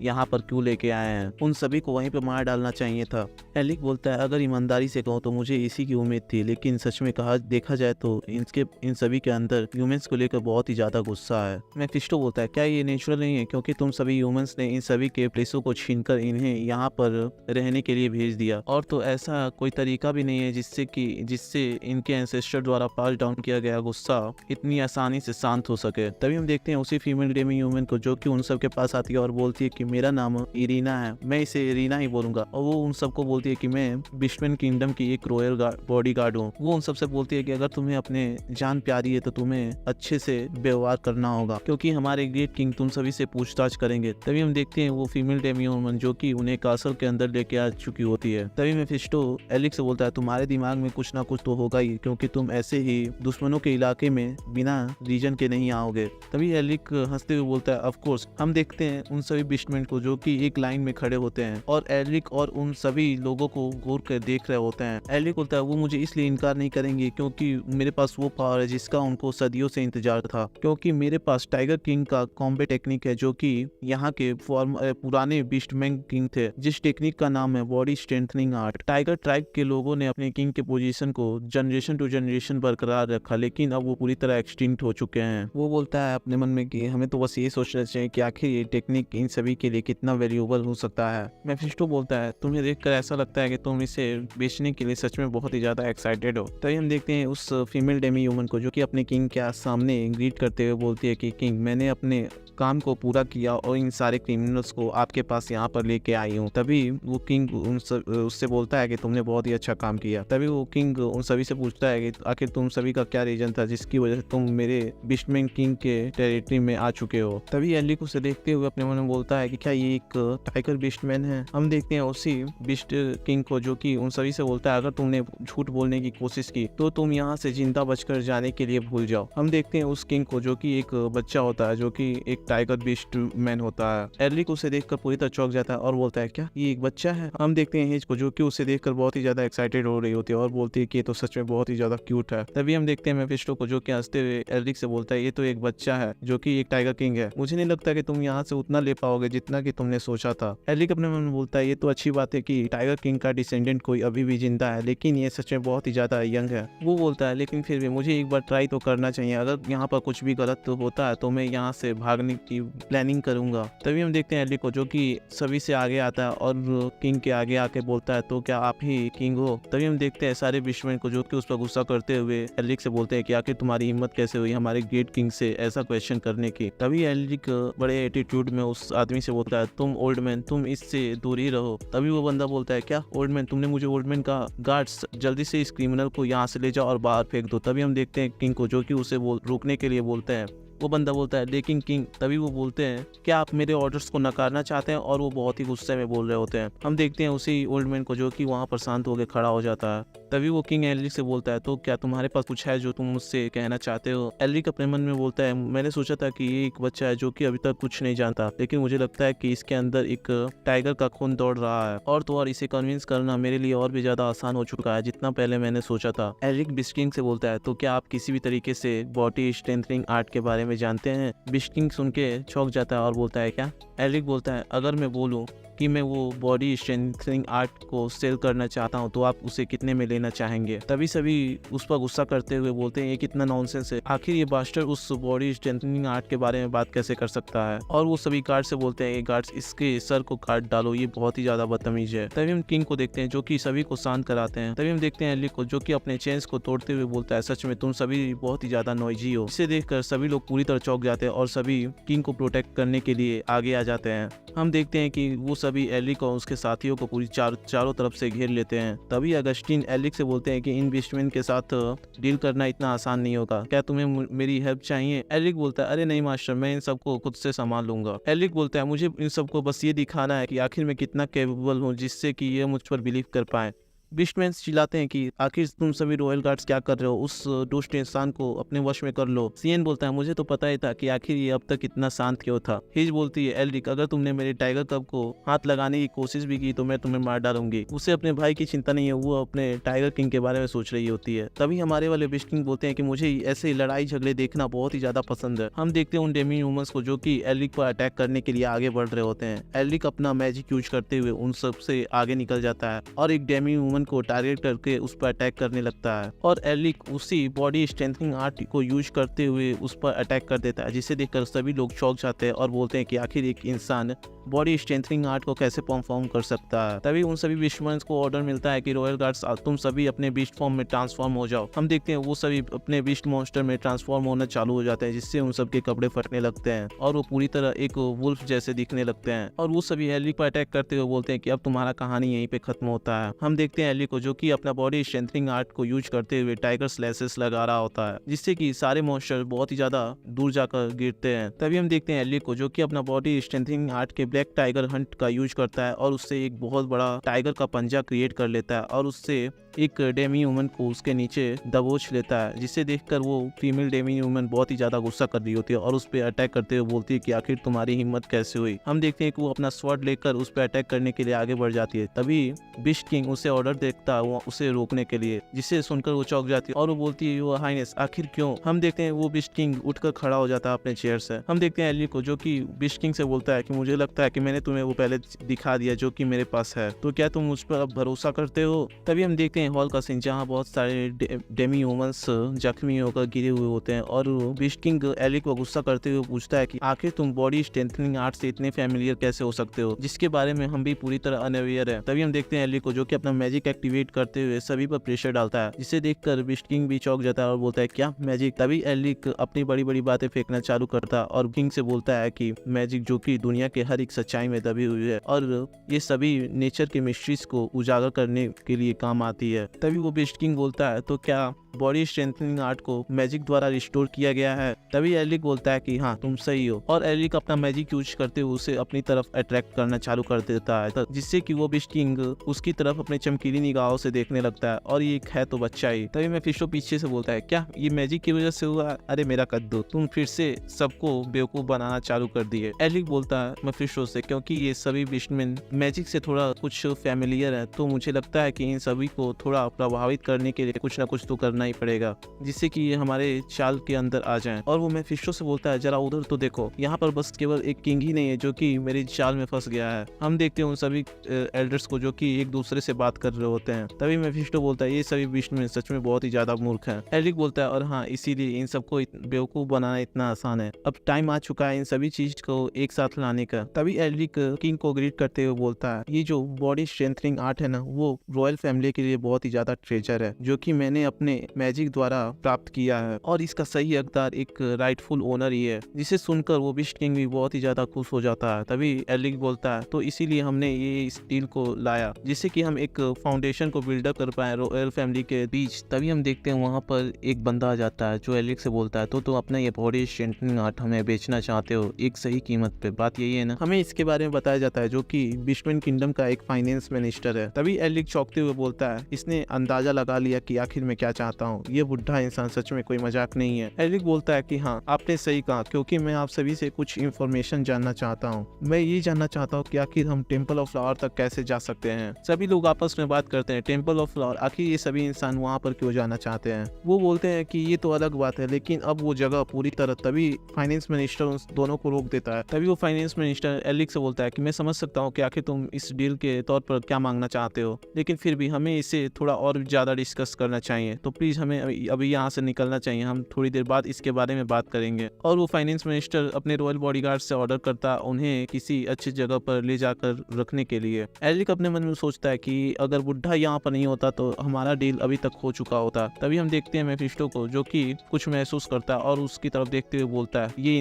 यहाँ पर क्यों लेके आए हैं, उन सभी को वहीं पे मार डालना चाहिए था। एलिक बोलता है अगर ईमानदारी से कहूँ तो मुझे इसी की उम्मीद थी, लेकिन सच में देखा जाए तो इन सभी के अंदर ह्यूमंस को लेकर बहुत ही ज्यादा गुस्सा है। मेफिस्टो बोलता है क्या ये नेचुरल नहीं है, क्योंकि तुम सभी ह्यूमंस ने इन सभी के प्लेसों को छीनकर इन्हें यहाँ पर रहने के लिए भेज दिया, और तो ऐसा कोई तरीका भी नहीं है जिससे इनके एंसेस्टर द्वारा पास डाउन किया गया गुस्सा इतनी आसानी से शांत हो सके। तभी हम देखते हैं उसी फीमेल डेमी ह्यूमन को जो कि उन सब के पास आती है और बोलती है कि मेरा नाम इरीना है, मैं इसे इरीना ही बोलूंगा। और वो उन सबको बोलती है कि मैं बिस्टमैन किंगडम की एक रॉयल बॉडीगार्ड हूँ। वो उन सबसे बोलती है कि अगर तुम्हें अपने जान प्यारी है तो तुम्हें अच्छे से व्यवहार करना होगा, क्योंकि हमारे ग्रेट किंग तुम सभी से पूछताछ करेंगे। तभी हम देखते हैं वो फीमेल डेमी ह्यूमन जो कि उन्हें कासल के अंदर लेके आ चुकी होती है। तभी मेफिस्टो एलिक से बोलता है तुम्हारे दिमाग में कुछ ना कुछ तो होगा ही, क्योंकि तुम ऐसे ही दुश्मनों के इलाके में बिना रीजन के नहीं आओगे। तभी एलिक हंसते हुए बोलता है ऑफ कोर्स। हम देखते हैं उन सभी बिस्टमैन को जो कि एक लाइन में खड़े होते हैं और एलिक और उन सभी लोगों को गौर कर देख रहे होते हैं। एलिक बोलता है वो मुझे इसलिए इनकार नहीं करेंगे क्योंकि मेरे पास वो पावर है जिसका उनको सदियों से इंतजार था, क्योंकि मेरे पास टाइगर किंग का कॉम्बैट टेक्निक है जो कि यहाँ के पुराने बीस्टमैन किंग थे, जिस टेक्निक का नाम है body strengthening art. Tiger tribe के लोगों ने अपने किंग के पोजीशन को जनरेशन टू जनरेशन बरकरार रखा, लेकिन अब वो पूरी तरह एक्सटिंक्ट हो चुके हैं। वो बोलता है अपने मन में कि हमें तो बस ये सोचना चाहिए कि आखिर ये टेक्निक इन सभी के लिए कितना वैल्यूएबल हो सकता है। मेफिस्टो बोलता है तुम्हें देखकर ऐसा लगता है कि तुम इसे बेचने के लिए सच में बहुत ही ज्यादा एक्साइटेड हो। तभी हम देखते हैं उस फीमेल डेमी ह्यूमन को जो कि अपने किंग के सामने ग्रीट करते हुए बोलती है कि किंग मैंने अपने काम को पूरा किया और इन सारे क्रिमिनल्स को आपके पास यहाँ पर लेके आई हूँ। तभी वो किंग उससे बोलता है कि तुमने बहुत ही अच्छा काम किया। तभी वो किंग उन सभी से पूछता है कि आखिर तुम सभी का क्या रीजन था जिसकी वजह से तुम मेरे बिस्टमैन किंग के टेरिटरी में आ चुके हो। तभी एलिक उसे देखते हुए अपने मन में बोलता है कि क्या ये एक टाइगर बीस्ट मैन है। हम देखते हैं उसी बीस्ट किंग को जो कि उन सभी से बोलता है अगर तुमने झूठ बोलने की कोशिश की तो तुम यहाँ से जिंदा बचकर जाने के लिए भूल जाओ। हम देखते हैं उस किंग को जो कि एक बच्चा होता है जो कि एक टाइगर बीस्ट मैन होता है। एरिक उसे देखकर पूरी तरह चौंक जाता है और बोलता है क्या ये एक बच्चा है। हम देखते हैं हेज को जो कि उसे देखकर बहुत ही ज्यादा एक्साइटेड हो रही होती है और बोलती है कि ये तो सच में बहुत ही ज्यादा क्यूट है। तभी हम देखते हैं मेफिस्टो को जो कि हंसते हुए एरिक से बोलता है ये तो एक बच्चा है जो कि एक टाइगर किंग है, मुझे नहीं लगता कि तुम यहाँ से उतना ले पाओगे जितना कि तुमने सोचा था। एरिक अपने मन में बोलता है ये तो अच्छी बात है कि टाइगर किंग का डिसेंडेंट कोई अभी भी जिंदा है, लेकिन ये सच में बहुत ही ज्यादा यंग है। वो बोलता है लेकिन फिर भी मुझे एक बार ट्राई तो करना चाहिए, अगर यहाँ पर कुछ भी गलत तो होता है तो मैं यहाँ से भागने की प्लानिंग करूंगा। तभी हम देखते हैं एरिक को जो कि सभी से आगे आता है और किंग के आगे आके बोलता है तो क्या आप ही किंग हो। तभी हम देखते हैं सारे बिशमैन को जो कि उस पर गुस्सा करते हुए एरिक से बोलते हैं कि आखिर तुम्हारी हिम्मत कैसे हुई हमारे ग्रेट किंग से ऐसा क्वेश्चन करने की। तभी एरिक बड़े एटीट्यूड में उस आदमी से बोलता है तुम ओल्ड मैन तुम इससे दूर ही रहो। तभी वो बंदा बोलता है क्या ओल्ड मैन, तुमने मुझे ओल्ड मैन का? गार्ड्स जल्दी से इस क्रिमिनल को यहाँ से ले जाओ और बाहर फेंक दो। तभी हम देखते हैं किंग को जो कि उसे रोकने के लिए बोलते हैं। वो बंदा बोलता है लेकिन किंग, तभी वो बोलते हैं क्या आप मेरे ऑर्डर्स को नकारना चाहते हैं, और वो बहुत ही गुस्से में बोल रहे होते हैं। हम देखते हैं उसी ओल्ड मैन को जो कि वहाँ पर शांत होकर खड़ा हो जाता है। तभी वो किंग एरिक से बोलता है तो क्या तुम्हारे पास कुछ है जो तुम मुझसे कहना चाहते हो। एरिक अपने मन में बोलता है मैंने सोचा था कि ये एक बच्चा है जो कि अभी तक कुछ नहीं जानता, लेकिन मुझे लगता है कि इसके अंदर एक टाइगर का खून दौड़ रहा है, और तो और इसे कन्विंस करना मेरे लिए और भी ज्यादा आसान हो चुका है जितना पहले मैंने सोचा था। एरिक बिस्ट किंग से बोलता है तो क्या आप किसी भी तरीके से बॉडी स्ट्रेंथनिंग आर्ट के बारे में जानते हैं। बिस्ट किंग सुन के चौंक जाता है और बोलता है क्या। एरिक बोलता है अगर मैं बोलूं कि मैं वो बॉडी स्ट्रेंथनिंग आर्ट को सेल करना चाहता हूँ तो आप उसे कितने में लेना चाहेंगे। तभी सभी उस पर गुस्सा करते हुए बोलते हैं ये कितना नॉनसेंस है, आखिर ये बास्टर उस बॉडी स्ट्रेंथनिंग आर्ट के बारे में बात कैसे कर सकता है। और वो सभी गार्ड से बोलते हैं गार्ड्स इसके सर को काट डालो, ये बहुत ही ज्यादा बदतमीज है। तभी हम किंग को देखते हैं जो कि सभी को शांत कराते हैं। तभी हम देखते हैं एरिक को जो कि अपने चेन्स को तोड़ते हुए बोलता है सच में तुम सभी बहुत ही ज्यादा नॉइजी हो। इसे देखकर सभी लोग पूरी तरह चौंक जाते हैं और सभी किंग को प्रोटेक्ट करने के लिए आगे आ जाते हैं। हम देखते हैं कि वो सभी एरिक और उसके साथियों को पूरी चारों तरफ से घेर लेते हैं। तभी अगस्टिन एरिक से बोलते हैं कि इन बिस्टमैन के साथ डील करना इतना आसान नहीं होगा, क्या तुम्हें मेरी हेल्प चाहिए। एरिक बोलता है अरे नहीं मास्टर, मैं इन सबको खुद से संभाल लूंगा। एरिक बोलता है मुझे इन सबको बस ये दिखाना है कि आखिर मैं कितना कैपेबल हूँ जिससे कि ये मुझ पर बिलीव कर पाए। बिस्टमैन चिल्लाते हैं कि आखिर तुम सभी रॉयल गार्ड्स क्या कर रहे हो, उस दुष्ट इंसान को अपने वश में कर लो। सीएन बोलता है मुझे तो पता ही था कि आखिर ये अब तक इतना शांत क्यों था। हिज बोलती है एरिक अगर तुमने मेरे टाइगर कब को हाथ लगाने की कोशिश भी की तो मैं तुम्हें मार डालूंगी। उसे अपने भाई की चिंता नहीं है, वो अपने टाइगर किंग के बारे में सोच रही होती है। तभी हमारे वाले बिस्ट किंग बोलते हैं कि मुझे ऐसे लड़ाई झगड़े देखना बहुत ही ज्यादा पसंद है। हम देखते हैं उन डेमी ह्यूमंस को जो कि एरिक पर अटैक करने के लिए आगे बढ़ रहे होते हैं। एरिक अपना मैजिक यूज करते हुए उन सबसे आगे निकल जाता है और एक डेमी ह्यूमन को टारगेट के उस पर अटैक करने लगता है, और एरिक उसी बॉडी स्ट्रेंथनिंग आर्ट को यूज करते हुए उस पर अटैक कर देता है, जिसे देखकर सभी लोग चौंक जाते हैं और बोलते हैं कि आखिर एक इंसान बॉडी स्ट्रेंथनिंग आर्ट को कैसे परफॉर्म कर सकता है। तभी उन सभी बिस्टमैन्स को ऑर्डर मिलता है कि रॉयल गार्ड्स तुम सभी अपने बीस्ट फॉर्म में ट्रांसफॉर्म हो जाओ। हम देखते हैं वो सभी अपने बीस्ट मॉन्स्टर में ट्रांसफॉर्म होना चालू हो जाते हैं, जिससे उन सबके कपड़े फटने लगते हैं और वो पूरी तरह एक वुल्फ जैसे दिखने लगते हैं। और वो सभी एरिक पर अटैक करते हुए बोलते हैं कि अब तुम्हारा कहानी यहीं पे खत्म होता है। हम देखते हैं एरिक को जो कि अपना बॉडी स्ट्रेंथनिंग आर्ट को यूज करते हुए टाइगर स्लैसेस लगा रहा होता है, जिससे कि सारे मॉन्स्टर बहुत ही ज्यादा दूर जाकर गिरते हैं। तभी हम देखते हैं एरिक को जो कि अपना बॉडी स्ट्रेंथनिंग आर्ट के ब्लैक टाइगर हंट का यूज करता है और उससे एक बहुत बड़ा टाइगर का पंजा क्रिएट कर लेता है और उससे एक डेमी ह्यूमन को उसके नीचे दबोच लेता है, जिसे देखकर वो फीमेल डेमी ह्यूमन बहुत ही ज्यादा गुस्सा कर रही होती है और उस पर अटैक करते हुए बोलती है कि आखिर तुम्हारी हिम्मत कैसे हुई। हम देखते हैं कि वो अपना स्वॉर्ड लेकर उस पर अटैक करने के लिए आगे बढ़ जाती है। तभी बिस्ट किंग उसे ऑर्डर देता है उसे रोकने के लिए, जिसे सुनकर वो चौंक जाती है और वो बोलती है योर हाइनेस आखिर क्यों। हम देखते हैं वो बिस्ट किंग उठकर खड़ा हो जाता है अपने चेयर से। हम देखते हैं एरिक को जो कि बिस्ट किंग से बोलता है कि मुझे लगता है कि मैंने तुम्हें वो पहले दिखा दिया जो कि मेरे पास है, तो क्या तुम मुझ पर अब भरोसा करते हो। तभी हम देखते हैं हॉल का सीन जहाँ बहुत सारे डेमी ह्यूमंस जख्मी होकर गिरे हुए होते हैं और बिस्ट किंग एरिक को गुस्सा करते हुए पूछता है कि आखिर तुम बॉडी स्ट्रेंथनिंग आर्ट से इतने फैमिलियर कैसे हो सकते हो, जिसके बारे में हम भी पूरी तरह अनअवेयर है। तभी हम देखते हैं एरिक को जो कि अपना मैजिक एक्टिवेट करते हुए सभी पर प्रेशर डालता है, जिसे देखकर बिस्ट किंग भी चौंक जाता है और बोलता है क्या मैजिक। तभी एरिक अपनी बड़ी बड़ी बातें फेंकना चालू करता है और किंग से बोलता है कि मैजिक जो कि दुनिया के हर एक सच्चाई में दबी हुई है और ये सभी नेचर के मिस्ट्रीज को उजागर करने के लिए काम आती है। तभी वो बिस्ट किंग बोलता है तो क्या बॉडी स्ट्रेंथनिंग आर्ट को मैजिक द्वारा रिस्टोर किया गया है। तभी एरिक बोलता है कि हाँ तुम सही हो, और एरिक अपना मैजिक यूज करते हुए उसे अपनी तरफ अट्रैक्ट करना चालू कर देता है, जिससे कि वो बिस्ट किंग उसकी तरफ अपने चमकीली निगाहों से देखने लगता है, और ये है तो बच्चा ही। तभी मेफिस्टो पीछे से बोलता है क्या ये मैजिक की वजह से हुआ? अरे मेरा कद्दू, तुम फिर से सबको बेवकूफ बनाना चालू कर दिए। एरिक बोलता है मेफिस्टो से क्योंकि ये सभी बिस्टमैन मैजिक से थोड़ा कुछ फैमिलियर है, तो मुझे लगता है कि इन सभी को थोड़ा प्रभावित करने के लिए कुछ ना कुछ तो करना ही पड़ेगा, जिससे कि ये हमारे चाल के अंदर आ जाएं। और वो मेफिस्टो से बोलता है जरा उधर तो देखो, यहाँ पर बस केवल एक किंग ही नहीं है जो कि मेरी चाल में फंस गया है। हम देखते हैं उन सभी एल्डर्स को जो कि एक दूसरे से बात कर रहे होते हैं। तभी मेफिस्टो बोलता है ये सभी बिस्टमैन सच में बहुत ही ज्यादा मूर्ख हैं। एरिक बोलता है और हाँ इसीलिए इन सबको बेवकूफ बनाना इतना आसान है, अब टाइम आ चुका है इन सभी चीज को एक साथ लाने का। तभी एरिक किंग को ग्रीट करते हुए बोलता है ये जो बॉडी स्ट्रेंथनिंग आर्ट है ना, वो रॉयल फैमिली के लिए बहुत ही ज्यादा ट्रेजर है जो कि मैंने अपने मैजिक द्वारा प्राप्त किया है, और इसका सही हकदार एक राइटफुल ओनर ही है। जिसे सुनकर वो बिस्ट किंग भी बहुत ही ज्यादा खुश हो जाता है। तभी एरिक बोलता है तो इसीलिए हमने ये इस डील को लाया, जिससे कि हम एक फाउंडेशन को बिल्डअप कर पाए रॉयल फैमिली के बीच। तभी हम देखते हैं वहाँ पर एक बंदा आ जाता है जो एरिक से बोलता है तो अपना ये बॉडी स्ट्रेंथनिंग आर्ट हमें बेचना चाहते हो एक सही कीमत पे, बात यही है ना? हमें इसके बारे में बताया जाता है जो कि बिस्टमैन किंगडम का एक फाइनेंस मिनिस्टर है। तभी एरिक चौंकते हुए बोलता है इसने अंदाजा लगा लिया कि आखिर मैं क्या चाहता हूँ, ये बुढ़ा इंसान सच में कोई मजाक नहीं है। एरिक बोलता है कि हाँ आपने सही कहा, क्योंकि मैं आप सभी से कुछ इन्फॉर्मेशन जानना चाहता हूँ। मैं ये जानना चाहता हूँ कि आखिर हम टेम्पल ऑफ फ्लावर तक कैसे जा सकते हैं। सभी लोग आपस में बात करते हैं टेम्पल ऑफ फ्लावर, आखिर ये सभी इंसान वहाँ पर क्यों जाना चाहते हैं? वो बोलते हैं कि ये तो अलग बात है, लेकिन अब वो जगह पूरी तरह। तभी फाइनेंस मिनिस्टर उन दोनों को रोक देता है। तभी वो फाइनेंस मिनिस्टर एरिक से बोलता है कि मैं समझ सकता हूँ कि आखिर तुम इस डील के तौर पर क्या मांगना चाहते हो, लेकिन फिर भी हमें इसे थोड़ा और ज्यादा डिस्कस करना चाहिए, तो प्लीज हमें अभी यहाँ से निकलना चाहिए, हम थोड़ी देर बाद इसके बारे में बात करेंगे। और वो फाइनेंस मिनिस्टर अपने रॉयल बॉडीगार्ड से ऑर्डर करता उन्हें किसी अच्छी जगह पर ले जाकर रखने के लिए। एरिक अपने मन में सोचता है कि अगर बुढ़ा यहाँ पर नहीं होता तो हमारा डील अभी तक हो चुका होता। तभी हम देखते हैं मेफिस्टो को जो कि कुछ महसूस करता है और उसकी तरफ देखते हुए बोलता है ये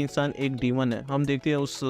इंसान एक डीमन है। हम देखते हैं उस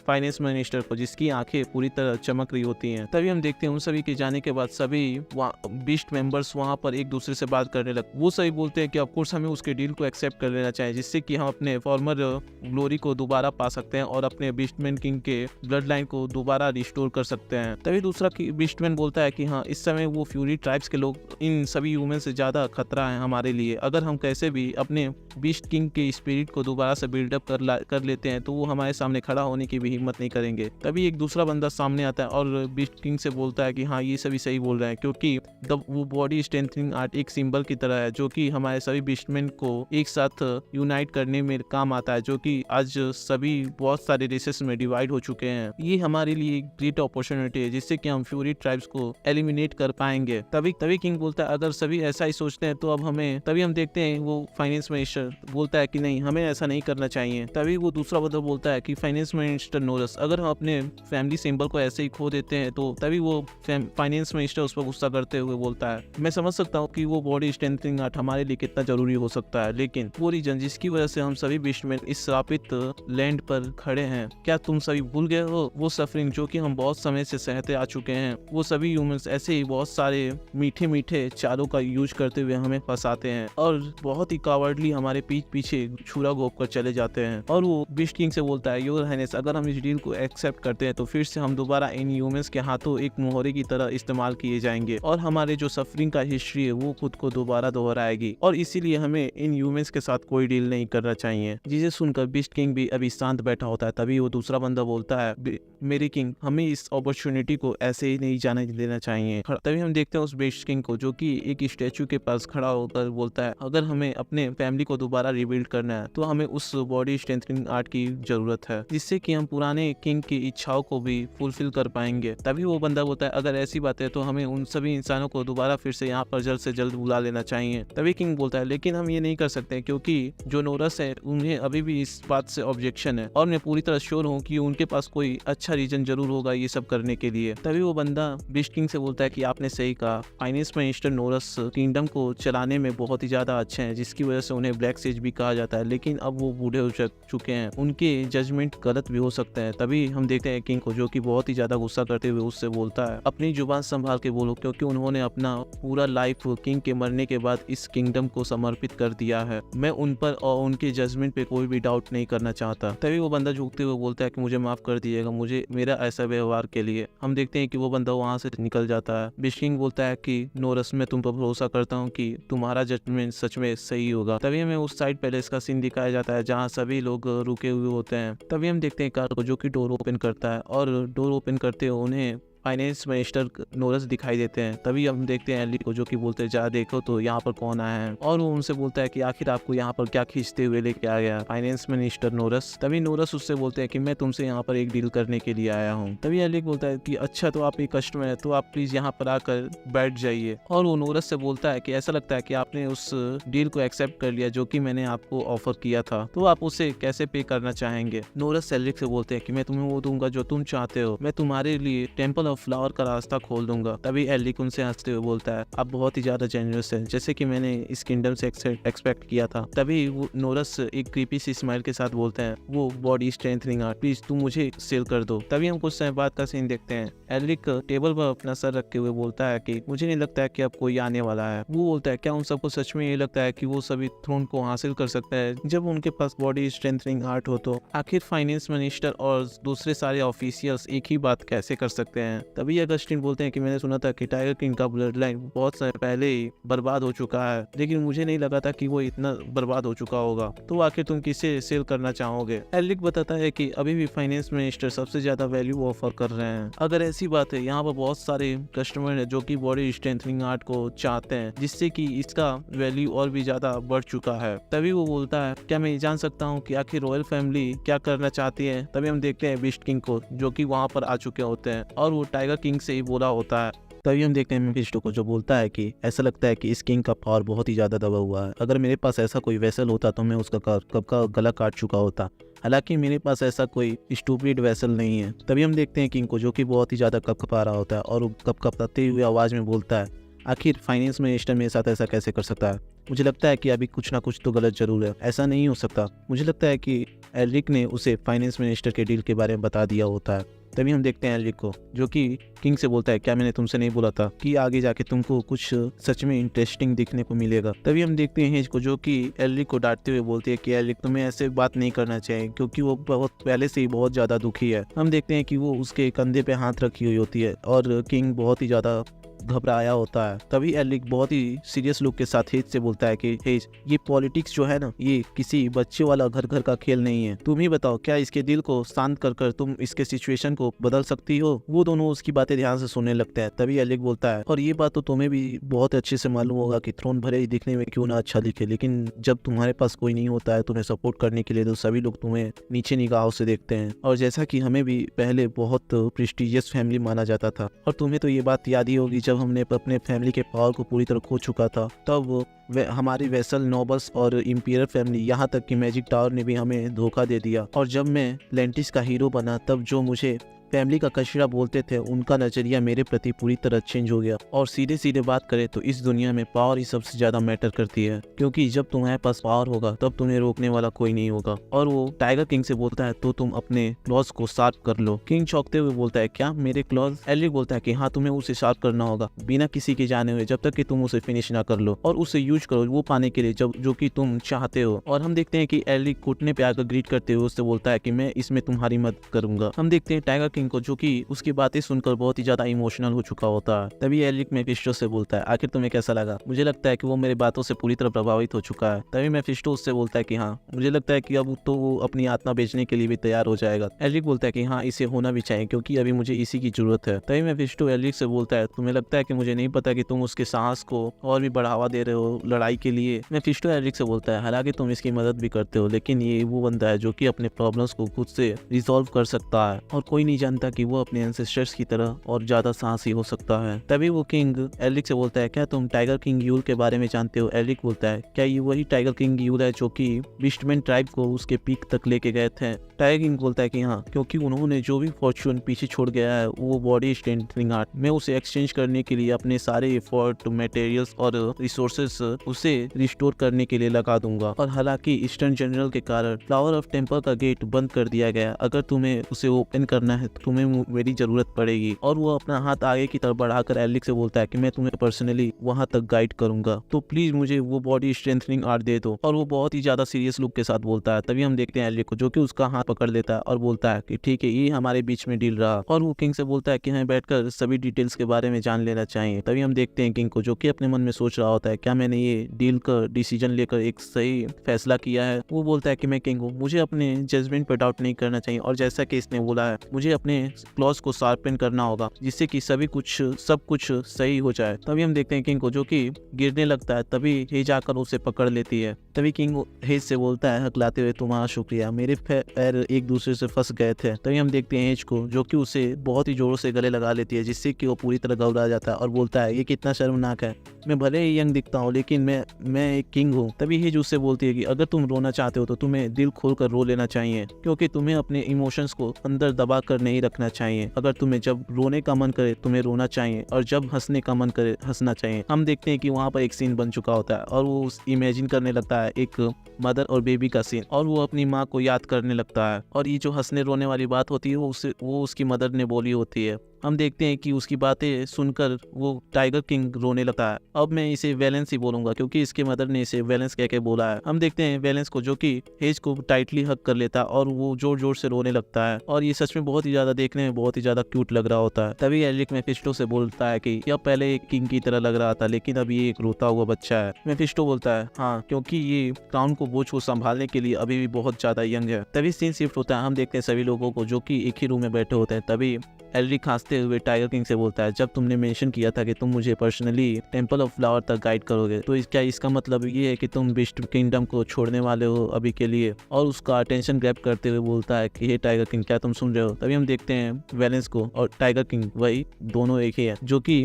फाइनेंस मिनिस्टर को जिसकी आंखें पूरी तरह चमक रही होती हैं। तभी हम देखते हैं उन सभी के जाने के बाद सभी बीस्ट मेंबर्स वहां पर एक दूसरे से बात करने लगते। वो सभी बोलते हैं कि ऑफ कोर्स हमें उसके डील को एक्सेप्ट कर लेना चाहिए, जिससे कि हम अपने फॉर्मर ग्लोरी को दोबारा पा सकते हैं और अपने बीस्टमैन किंग के ब्लड लाइन को दोबारा रिस्टोर कर सकते हैं। तभी दूसरा बीस्टमैन बोलता है कि हाँ इस समय वो फ्यूरी ट्राइब्स के लोग इन सभी ह्यूमन से ज्यादा खतरा है हमारे लिए। अगर हम कैसे भी अपने बीस्ट किंग के स्पिरिट को दोबारा से बिल्डअप कर लेते हैं तो वो हमारे सामने खड़ा होने की भी हिम्मत नहीं करेंगे। तभी एक दूसरा बंदा सामने आता है और बीस्ट किंग से बोलता है कि हाँ ये सभी सही बोल रहे हैं, क्योंकि वो बॉडी स्ट्रेंथनिंग आर्ट एक सिंबल की तरह है जो कि हमारे सभी बीस्टमैन को एक साथ यूनाइट करने में काम आता है, जो कि आज सभी बहुत सारे रेसेस में डिवाइड हो चुके हैं। ये हमारे लिए ग्रेट अपॉर्चुनिटी है जिससे कि हम फ्यूरी ट्राइब्स को एलिमिनेट कर पाएंगे। तभी किंग बोलता है अगर सभी ऐसा ही सोचते हैं तो अब हमें, तभी हम देखते हैं वो फाइनेंस मिनिस्टर बोलता है कि नहीं हमें ऐसा नहीं करना चाहिए। तभी वो दूसरा बंदा बोलता है कि फाइनेंस मिनिस्टर नोरस अगर हम अपने फैमिली सिंबल को ऐसे ही खो देते हैं तो। तभी वो फाइनेंस मिनिस्टर उस पर गुस्सा करते हुए बोलता है मैं समझ सकता हूँ कि वो बॉडी स्ट्रेंथनिंग आर्ट हमारे लिए कितना जरूरी हो सकता है, लेकिन वो रीजन जिसकी वजह से हम सभी बीस्टमैन इस श्रापित लैंड पर खड़े हैं, क्या तुम सभी भूल गए हो वो सफरिंग जो कि हम बहुत समय से सहते आ चुके हैं? वो सभी ह्यूमंस ऐसे ही बहुत सारे मीठे मीठे चालों का यूज करते हुए हमें फंसाते हैं और बहुत ही कावर्डली हमारे पीछे छुरा घोंप कर चले जाते हैं। और वो बीस्ट किंग से बोलता है योर हाइनेस अगर हम इस डील को एक्सेप्ट करते हैं तो फिर से हम दोबारा इन ह्यूमंस के हाथों एक मोहरे की तरह इस्तेमाल किए जाएंगे और हमारे जो सफरिंग का हिस्ट्री है वो खुद को दोबारा दोहराएगी, और इसीलिए हमें इन ह्यूमंस के साथ कोई डील नहीं करना चाहिए। जिसे सुनकर बीस्ट किंग भी अभी शांत बैठा होता है। तभी वो दूसरा बंदा बोलता है मेरे किंग हमें इस अपॉर्चुनिटी को ऐसे ही नहीं जाने देना चाहिए। तभी हम देखते हैं उस बीस्ट किंग को जो कि एक स्टैचू के पास खड़ा होकर बोलता है अगर हमें अपने फैमिली को दोबारा रिबिल्ड करना है तो हमें उस बॉडी स्ट्रेंथनिंग आर्ट की जरूरत है, जिससे कि हम पुराने किंग की इच्छाओं को भी फुलफिल कर पाएंगे। तभी वो बंदा बोलता है अगर ऐसी बात है तो हमें उन सभी इंसानों को दोबारा फिर से यहाँ पर जल्द से जल्द बुला लेना चाहिए। तभी किंग बोलता है लेकिन हम ये नहीं कर सकते क्योंकि जो नोरस है उन्हें अभी भी इस बात से ऑब्जेक्शन है और मैं पूरी तरह श्योर हूँ कि उनके पास कोई अच्छा रीजन जरूर होगा ये सब करने के लिए। तभी वो बंदा बीस्ट किंग से बोलता है कि आपने सही कहा, फाइनेंस मिनिस्टर नोरस किंगडम को चलाने में बहुत ही ज्यादा अच्छे हैं जिसकी वजह से उन्हें ब्लैक सेज भी कहा जाता है, लेकिन अब वो बूढ़े हो चुके हैं, उनके जजमेंट गलत भी हो सकते हैं। तभी हम देखते हैं किंग को जो कि बहुत ही ज्यादा गुस्सा करते हुए उससे बोलता है अपनी जुबान संभाल के बोलो, क्योंकि उन्होंने अपना पूरा लाइफ किंग के मरने के बाद इस किंगडम को समर्पित कर दिया है। मैं उन पर और उनके जजमेंट पे कोई भी डाउट नहीं करना चाहता। तभी वो बंदा झुकते हुए बोलता है कि मुझे माफ कर दिएगा, मुझे मेरा ऐसा व्यवहार के लिए। हम देखते हैं कि वो बंदा वहाँ से निकल जाता है। बिश किंग बोलता है कि नोरस, मैं तुम पर भरोसा करता हूँ कि तुम्हारा जजमेंट सच में सही होगा। तभी हमें उस साइड पैलेस का सीन दिखाया जाता है जहाँ सभी लोग रुके हुए होते हैं। तभी हम देखते हैं कार को जो कि डोर ओपन करता है और डोर ओपन करते हुए उन्हें फाइनेंस मिनिस्टर नोरस दिखाई देते हैं। तभी हम देखते हैं एली को जो कि बोलते हैं जा देखो तो यहाँ पर कौन आया है, और वो उनसे बोलता है कि आखिर आपको यहाँ पर क्या खींचते हुए लेके आ गया फाइनेंस मिनिस्टर नोरस। तभी नोरस उससे बोलते हैं कि मैं तुमसे यहाँ पर एक डील करने के लिए आया हूँ। तभी एली बोलता है कि अच्छा तो आप एक कस्टमर है तो आप प्लीज यहाँ पर आकर बैठ जाइए, और वो नोरस से बोलता है कि ऐसा लगता है कि आपने उस डील को एक्सेप्ट कर लिया जो कि मैंने आपको ऑफर किया था, तो आप उसे कैसे पे करना चाहेंगे। नोरस एलिक से बोलते हैं कि मैं तुम्हें वो दूंगा जो तुम चाहते हो, मैं तुम्हारे लिए टेंपल ऑफ फ्लावर का रास्ता खोल दूंगा। तभी एलिक उनसे हंसते हुए बोलता है आप बहुत ही ज्यादा जेनरस हैं, जैसे कि मैंने इस किंगडम से एक्सपेक्ट किया था। तभी वो नोरस एक क्रीपी सी स्माइल के साथ बोलते हैं वो बॉडी स्ट्रेंथनिंग आर्ट, प्लीज तुम मुझे सेल कर दो। तभी हम कुछ समय बाद का सीन देखते हैं। एलिक टेबल पर अपना सर रखे हुए बोलता है कि मुझे नहीं लगता है कि अब कोई आने वाला है। वो बोलता है क्या उन सबको सच में ये लगता है कि वो सभी थ्रोन को हासिल कर सकता है जब उनके पास बॉडी स्ट्रेंथनिंग आर्ट हो? तो आखिर फाइनेंस मिनिस्टर और दूसरे सारे ऑफिशियल्स एक ही बात कैसे कर सकते हैं? तभी अगस्टिन बोलते हैं कि मैंने सुना था कि टाइगर किंग का ब्लड लाइन बहुत समय पहले ही बर्बाद हो चुका है, लेकिन मुझे नहीं लगा था कि वो इतना बर्बाद हो चुका होगा। तो आखिर तुम किसे सेल करना चाहोगे? एलिक बताता है कि अभी भी फाइनेंस मिनिस्टर सबसे ज्यादा वैल्यू ऑफर कर रहे हैं। अगर ऐसी बात है, यहाँ पर बहुत सारे कस्टमर है जो कि बॉडी स्ट्रेंथनिंग आर्ट को चाहते हैं, जिससे कि इसका वैल्यू और भी ज्यादा बढ़ चुका है। तभी वो बोलता है क्या मैं जान सकता हूँ कि आखिर रॉयल फैमिली क्या करना चाहती है? तभी हम देखते हैं बिस्ट किंग को जो कि वहाँ पर आ चुके होते हैं और वो टाइगर किंग से ही बोला होता है। तभी हम देखते हैं मेफिस्टो को जो बोलता है कि ऐसा लगता है कि इस किंग का पावर बहुत ही ज्यादा दबा हुआ है, अगर मेरे पास ऐसा कोई वेसल होता तो मैं उसका कब का गला काट चुका होता। हालांकि मेरे पास ऐसा कोई स्टूपिड वेसल नहीं है। तभी हम देखते हैं किंग को जो कि बहुत ही ज्यादा कपकपा रहा होता है और वो कपकपाते हुए आवाज में बोलता है आखिर फाइनेंस मिनिस्टर मेरे साथ ऐसा कैसे कर सकता है? मुझे लगता है कि अभी कुछ ना कुछ तो गलत जरूर है, ऐसा नहीं हो सकता। मुझे लगता है कि एलिक ने उसे फाइनेंस मिनिस्टर के डील के बारे में बता दिया होता है। तभी हम देखते हैं एलिक को जो कि किंग से बोलता है क्या मैंने तुमसे नहीं बोला था कि आगे जाके तुमको कुछ सच में इंटरेस्टिंग दिखने को मिलेगा। तभी हम देखते हैं हेज को जो कि एलिक को डांटते हुए बोलती है कि एलिक तुम्हें ऐसे बात नहीं करना चाहिए, क्योंकि वो बहुत पहले से ही बहुत ज्यादा दुखी है। हम देखते हैं कि वो उसके कंधे पे हाथ रखी हुई होती है और किंग बहुत ही ज्यादा घबराया होता है। तभी एलिक बहुत ही सीरियस लुक के साथ हेज से बोलता है कि हेज ये पॉलिटिक्स जो है ना, ये किसी बच्चे वाला घर घर का खेल नहीं है। तुम ही बताओ क्या इसके दिल को शांत कर कर तुम इसके सिचुएशन को बदल सकती हो? वो दोनों उसकी बातें ध्यान से सुनने लगते हैं। तभी एलिक बोलता है और ये बात तो तुम्हें भी बहुत अच्छे से मालूम होगा कि थ्रोन भले ही दिखने में क्यों ना अच्छा दिखे, लेकिन जब तुम्हारे पास कोई नहीं होता है तुम्हें सपोर्ट करने के लिए तो सभी लोग तुम्हें नीचे निगाहों से देखते हैं। और जैसा कि हमें भी पहले बहुत प्रेस्टिजियस फैमिली माना जाता था, और तुम्हें तो ये बात याद ही होगी जब हमने अपने फैमिली के पावर को पूरी तरह खो चुका था, तब हमारी वेसल नोबल्स और इंपीरियल फैमिली, यहाँ तक कि मैजिक टावर ने भी हमें धोखा दे दिया। और जब मैं लेंटिस का हीरो बना तब जो मुझे फैमिली का कचरा बोलते थे उनका नजरिया मेरे प्रति पूरी तरह चेंज हो गया। और सीधे सीधे बात करें तो इस दुनिया में पावर ही सबसे ज्यादा मैटर करती है, क्योंकि जब तुम्हारे पास पावर होगा तब तुम्हें रोकने वाला कोई नहीं होगा। और वो टाइगर किंग से बोलता है तो तुम अपने क्लॉज को शार्प कर लो। किंग चौंकते हुए बोलता है क्या मेरे क्लॉज? एलिक बोलता है कि हाँ तुम्हें उसे शार्प करना होगा बिना किसी के जाने हुए, जब तक कि तुम उसे फिनिश ना कर लो, और उसे यूज करो वो पाने के लिए जो कि तुम चाहते हो। और हम देखते हैं कि एलिक घुटने पे आकर ग्रीट करते हुए उससे बोलता है कि मैं इसमें तुम्हारी मदद करूंगा। हम देखते हैं टाइगर किंग को जो कि उसकी बातें सुनकर बहुत ही ज्यादा इमोशनल हो चुका होता है। तभी एलिक मेफिस्टो से बोलता है आखिर तुम्हें कैसा लगा? मुझे लगता है कि वो मेरी बातों से पूरी तरह प्रभावित हो चुका है। तभी मेफिस्टो उससे बोलता है कि हाँ मुझे लगता है कि अब तो वो अपनी आत्मा बेचने के लिए भी तैयार हो जाएगा। एलिक बोलता है कि हाँ इसे होना भी चाहिए क्योंकि अभी मुझे इसी की जरूरत है। तभी मेफिस्टो एलिक से बोलता है तुम्हें लगता है कि मुझे नहीं पता कि तुम उसके साहस को और भी बढ़ावा दे रहे हो लड़ाई के लिए? मेफिस्टो एलिक से बोलता है हालांकि तुम इसकी मदद भी करते हो, लेकिन ये वो बंदा है जो कि अपने प्रॉब्लम्स को खुद से रिजॉल्व कर सकता है, और कोई नहीं जानता कि वो अपने एंसेस्टर्स की तरह और ज्यादा साहसी हो सकता है। तभी वो किंग एलिक से बोलता है क्या तुम टाइगर किंग यूल के बारे में जानते हो? एलिक बोलता है क्या ये वही टाइगर किंग यूल है जो कि बिस्टमैन ट्राइब को उसके पीक तक लेके गए थे? टाइगर किंग बोलता है कि हाँ, क्योंकि उन्होंने जो भी फॉर्चून पीछे छोड़ गया है वो बॉडी स्ट्रेंथनिंग आर्ट, मैं उसे एक्सचेंज करने के लिए अपने सारे एफर्ट, मटेरियल्स और रिसोर्सेस उसे रिस्टोर करने के लिए लगा दूंगा। और हालांकि ईस्टर्न जनरल के कारण फ्लावर ऑफ टेम्पल का गेट बंद कर दिया गया, अगर तुम्हें उसे ओपन करना है तुम्हें मेरी जरूरत पड़ेगी। और वो अपना हाथ आगे की तरफ बढ़ाकर एलिक से बोलता है कि मैं तुम्हें पर्सनली वहां तक गाइड करूंगा, तो प्लीज मुझे वो बॉडी स्ट्रेंथनिंग आर्ट दे दो। और वो बहुत ही ज्यादा सीरियस लुक के साथ बोलता है। तभी हम देखते हैं एलिक को जो कि उसका हाथ पकड़ लेता है और बोलता है कि ठीक है, ये हमारे बीच में डील रहा। और वो किंग से बोलता है कि हमें बैठकर सभी डिटेल्स के बारे में जान लेना चाहिए। तभी हम देखते हैं किंग को जो कि अपने मन में सोच रहा होता है, क्या मैंने ये डील का डिसीजन लेकर एक सही फैसला किया है। वो बोलता है कि मैं किंग हूँ, मुझे अपने जजमेंट पर डाउट नहीं करना चाहिए, और जैसा कि इसने बोला है मुझे अपने क्लॉज को शार्पन करना होगा जिससे कि सब कुछ सही हो जाए। तभी हम देखते हैं किंग को जो कि गिरने लगता है। तभी हेज आकर उसे पकड़ लेती है। तभी किंग हेज से बोलता है हकलाते हुए, तुम्हारा शुक्रिया, मेरे पैर एक दूसरे से फंस गए थे। तभी हम देखते हैं हेज को जो कि उसे बहुत ही जोरों से गले लगा लेती है जिससे कि वो पूरी तरह घबरा जाता है और बोलता है ये कितना शर्मनाक है, मैं भले ही यंग दिखता हूँ लेकिन मैं एक किंग हूँ। तभी हेज उससे बोलती है कि अगर तुम रोना चाहते हो तो तुम्हें दिल खोल कर रो लेना चाहिए, क्योंकि तुम्हें अपने इमोशंस को अंदर दबा कर नहीं रखना चाहिए। अगर तुम्हें जब रोने का मन करे तुम्हें रोना चाहिए, और जब हंसने का मन करे हंसना चाहिए। हम देखते हैं कि वहाँ पर एक सीन बन चुका होता है और वो इमेजिन करने लगता है एक मदर और बेबी का सीन, और वो अपनी माँ को याद करने लगता है। और ये जो हंसने रोने वाली बात होती है वो उसकी मदर ने बोली होती है। हम देखते हैं कि उसकी बातें सुनकर वो टाइगर किंग रोने लगता है। अब मैं इसे वैलेंस ही बोलूंगा क्योंकि इसके मदर ने इसे वैलेंस कह के बोला है। हम देखते हैं वैलेंस को जो कि हेज को टाइटली हग कर लेता है और वो जोर जोर से रोने लगता है, और ये सच में बहुत ही ज्यादा देखने में बहुत ही ज्यादा क्यूट लग रहा होता है। तभी एलिक मेफिस्टो से बोलता है कि यह पहले एक किंग की तरह लग रहा था लेकिन अब ये एक रोता हुआ बच्चा है। मेफिस्टो बोलता है हाँ, क्योंकि ये क्राउन को बोझ को संभालने के लिए अभी भी बहुत ज्यादा यंग है। तभी सीन शिफ्ट होता है। हम देखते हैं सभी लोगों को जो कि एक ही रूम में बैठे होते हैं। तभी एल्रिक हंसते हुए टाइगर किंग से बोलता है, जब तुमने मेंशन किया था कि तुम मुझे पर्सनली टेंपल ऑफ फ्लावर तक गाइड करोगे, तो क्या इसका मतलब ये है कि तुम बिस्ट किंगडम को छोड़ने वाले हो अभी के लिए? और उसका अटेंशन ग्रैब करते हुए बोलता है कि हे टाइगर किंग, क्या तुम सुन रहे हो? तभी हम देखते हैं वैलेंस को और टाइगर किंग वही दोनों एक ही है जो कि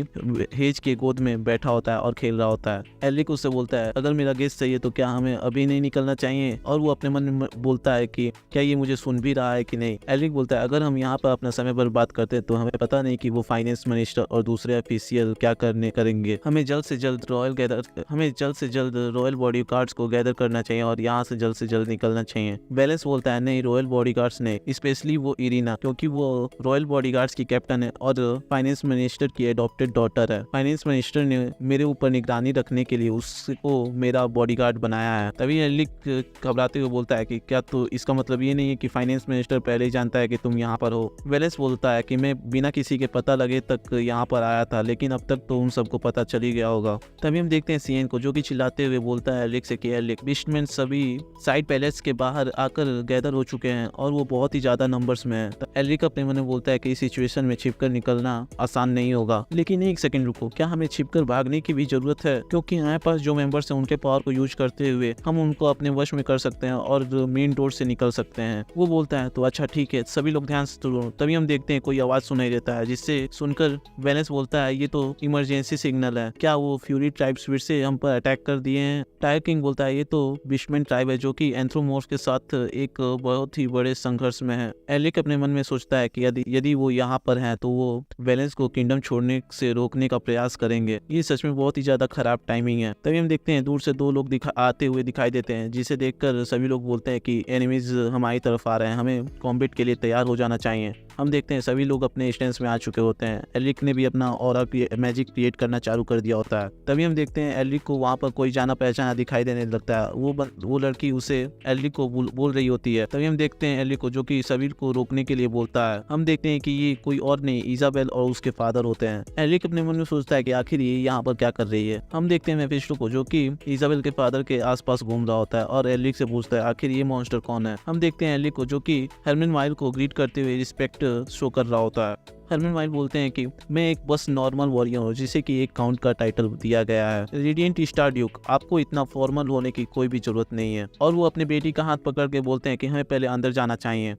हेज के गोद में बैठा होता है और खेल रहा होता है। एल्रिक उससे बोलता है, अगर मेरा गेस सही है तो क्या हमें अभी नहीं निकलना चाहिए? और वो अपने मन में बोलता है कि क्या ये मुझे सुन भी रहा है कि नहीं। एल्रिक बोलता है, अगर हम यहाँ पर अपना समय बर्बाद करते तो हमें पता नहीं कि वो फाइनेंस मिनिस्टर और दूसरे ऑफिशियल क्या करेंगे। हमें जल्द से जल्द रॉयल बॉडी गार्ड्स को गैदर करना चाहिए और यहाँ से जल्द निकलना चाहिए। बैलेंस बोलता है, नहीं, रॉयल बॉडी गार्ड्स ने, स्पेशली वो इरीना, क्योंकि वो रॉयल बॉडी गार्ड्स की कैप्टन है और फाइनेंस मिनिस्टर की एडॉप्टेड डॉटर है। फाइनेंस मिनिस्टर ने मेरे ऊपर निगरानी रखने के लिए उसको मेरा बॉडीगार्ड बनाया है। तभी एलिक घबराते हुए बोलता है कि क्या तो इसका मतलब ये नहीं है कि फाइनेंस मिनिस्टर पहले ही जानता है कि तुम यहाँ पर हो? बैलेंस बोलता है कि मैं बिना किसी के पता लगे तक यहाँ पर आया था, लेकिन अब तक तो उन सबको पता चल ही गया होगा। तभी हम देखते हैं सीएन को जो कि चिल्लाते हुए बोलता है एलिक से कि एलिक, बिस्टमैन सभी साइड पैलेस के बाहर आकर गैदर हो चुके हैं और वो बहुत ही ज्यादा नंबर्स में है। एलिक अपने मन में बोलता है कि इस सिचुएशन में छिपकर निकलना आसान नहीं होगा, लेकिन एक सेकंड रुको, क्या हमें छिपकर भागने की भी जरूरत है? क्योंकि हमारे पास जो मेंबर्स हैं उनके पावर को यूज करते हुए हम उनको अपने वश में कर सकते हैं और मेन डोर से निकल सकते हैं। वो बोलता है तो अच्छा ठीक है, सभी लोग ध्यान से सुनो। तभी हम देखते हैं कोई आवाज सुनाई देता है जिससे सुनकर वैलेंस बोलता है, ये तो इमरजेंसी सिग्नल है, क्या वो फ्यूरी ट्राइब्स फिर से हम पर अटैक कर दिए हैं? टाइगर किंग बोलता है, ये तो बिस्टमैन ट्राइब है जो कि एंथ्रोमोर्फ के साथ एक बहुत ही बड़े संघर्ष में है। एलिक अपने मन में सोचता है कि यदि वो यहाँ पर हैं तो वो वैलेंस को किंगडम छोड़ने से रोकने का प्रयास करेंगे। ये सच में बहुत ही ज्यादा खराब टाइमिंग है। तभी हम देखते हैं दूर से दो लोग आते हुए दिखाई देते हैं, जिसे देखकर सभी लोग बोलते हैं कि एनिमीज हमारी तरफ आ रहे हैं, हमें कॉम्बैट के लिए तैयार हो जाना चाहिए। हम देखते हैं सभी लोग अपने स्टैंड में आ चुके होते हैं। एलिक ने भी अपना ऑरा मैजिक क्रिएट करना चालू कर दिया होता है। तभी हम देखते हैं एलिक को वहाँ पर कोई जाना पहचाना दिखाई देने लगता है। वो लड़की उसे एलिक को बोल रही होती है। तभी हम देखते हैं एलिक को जो कि सभी को रोकने के लिए बोलता है। हम देखते हैं कि ये कोई और नहीं, इजाबेल और उसके फादर होते हैं। एलिक अपने मन में सोचता है कि आखिर ये यहाँ पर क्या कर रही है। हम देखते हैं मेफिस्टो को जो कि इजाबेल के फादर के आसपास घूम रहा होता है और एलिक से पूछता है आखिर ये मॉन्स्टर कौन है। हम देखते हैं एलिक को जो कि हरमन माइल को ग्रीट करते हुए रिस्पेक्ट शो कर रहा होता है। हरमन माइल बोलते हैं कि मैं एक बस नॉर्मल वॉरियर हूँ जिसे कि एक काउंट का टाइटल दिया गया है। रेडिएंट स्टार ड्यूक, आपको इतना फॉर्मल होने की कोई भी जरूरत नहीं है। और वो अपने बेटी का हाथ पकड़ के बोलते हैं कि हमें पहले अंदर जाना चाहिए।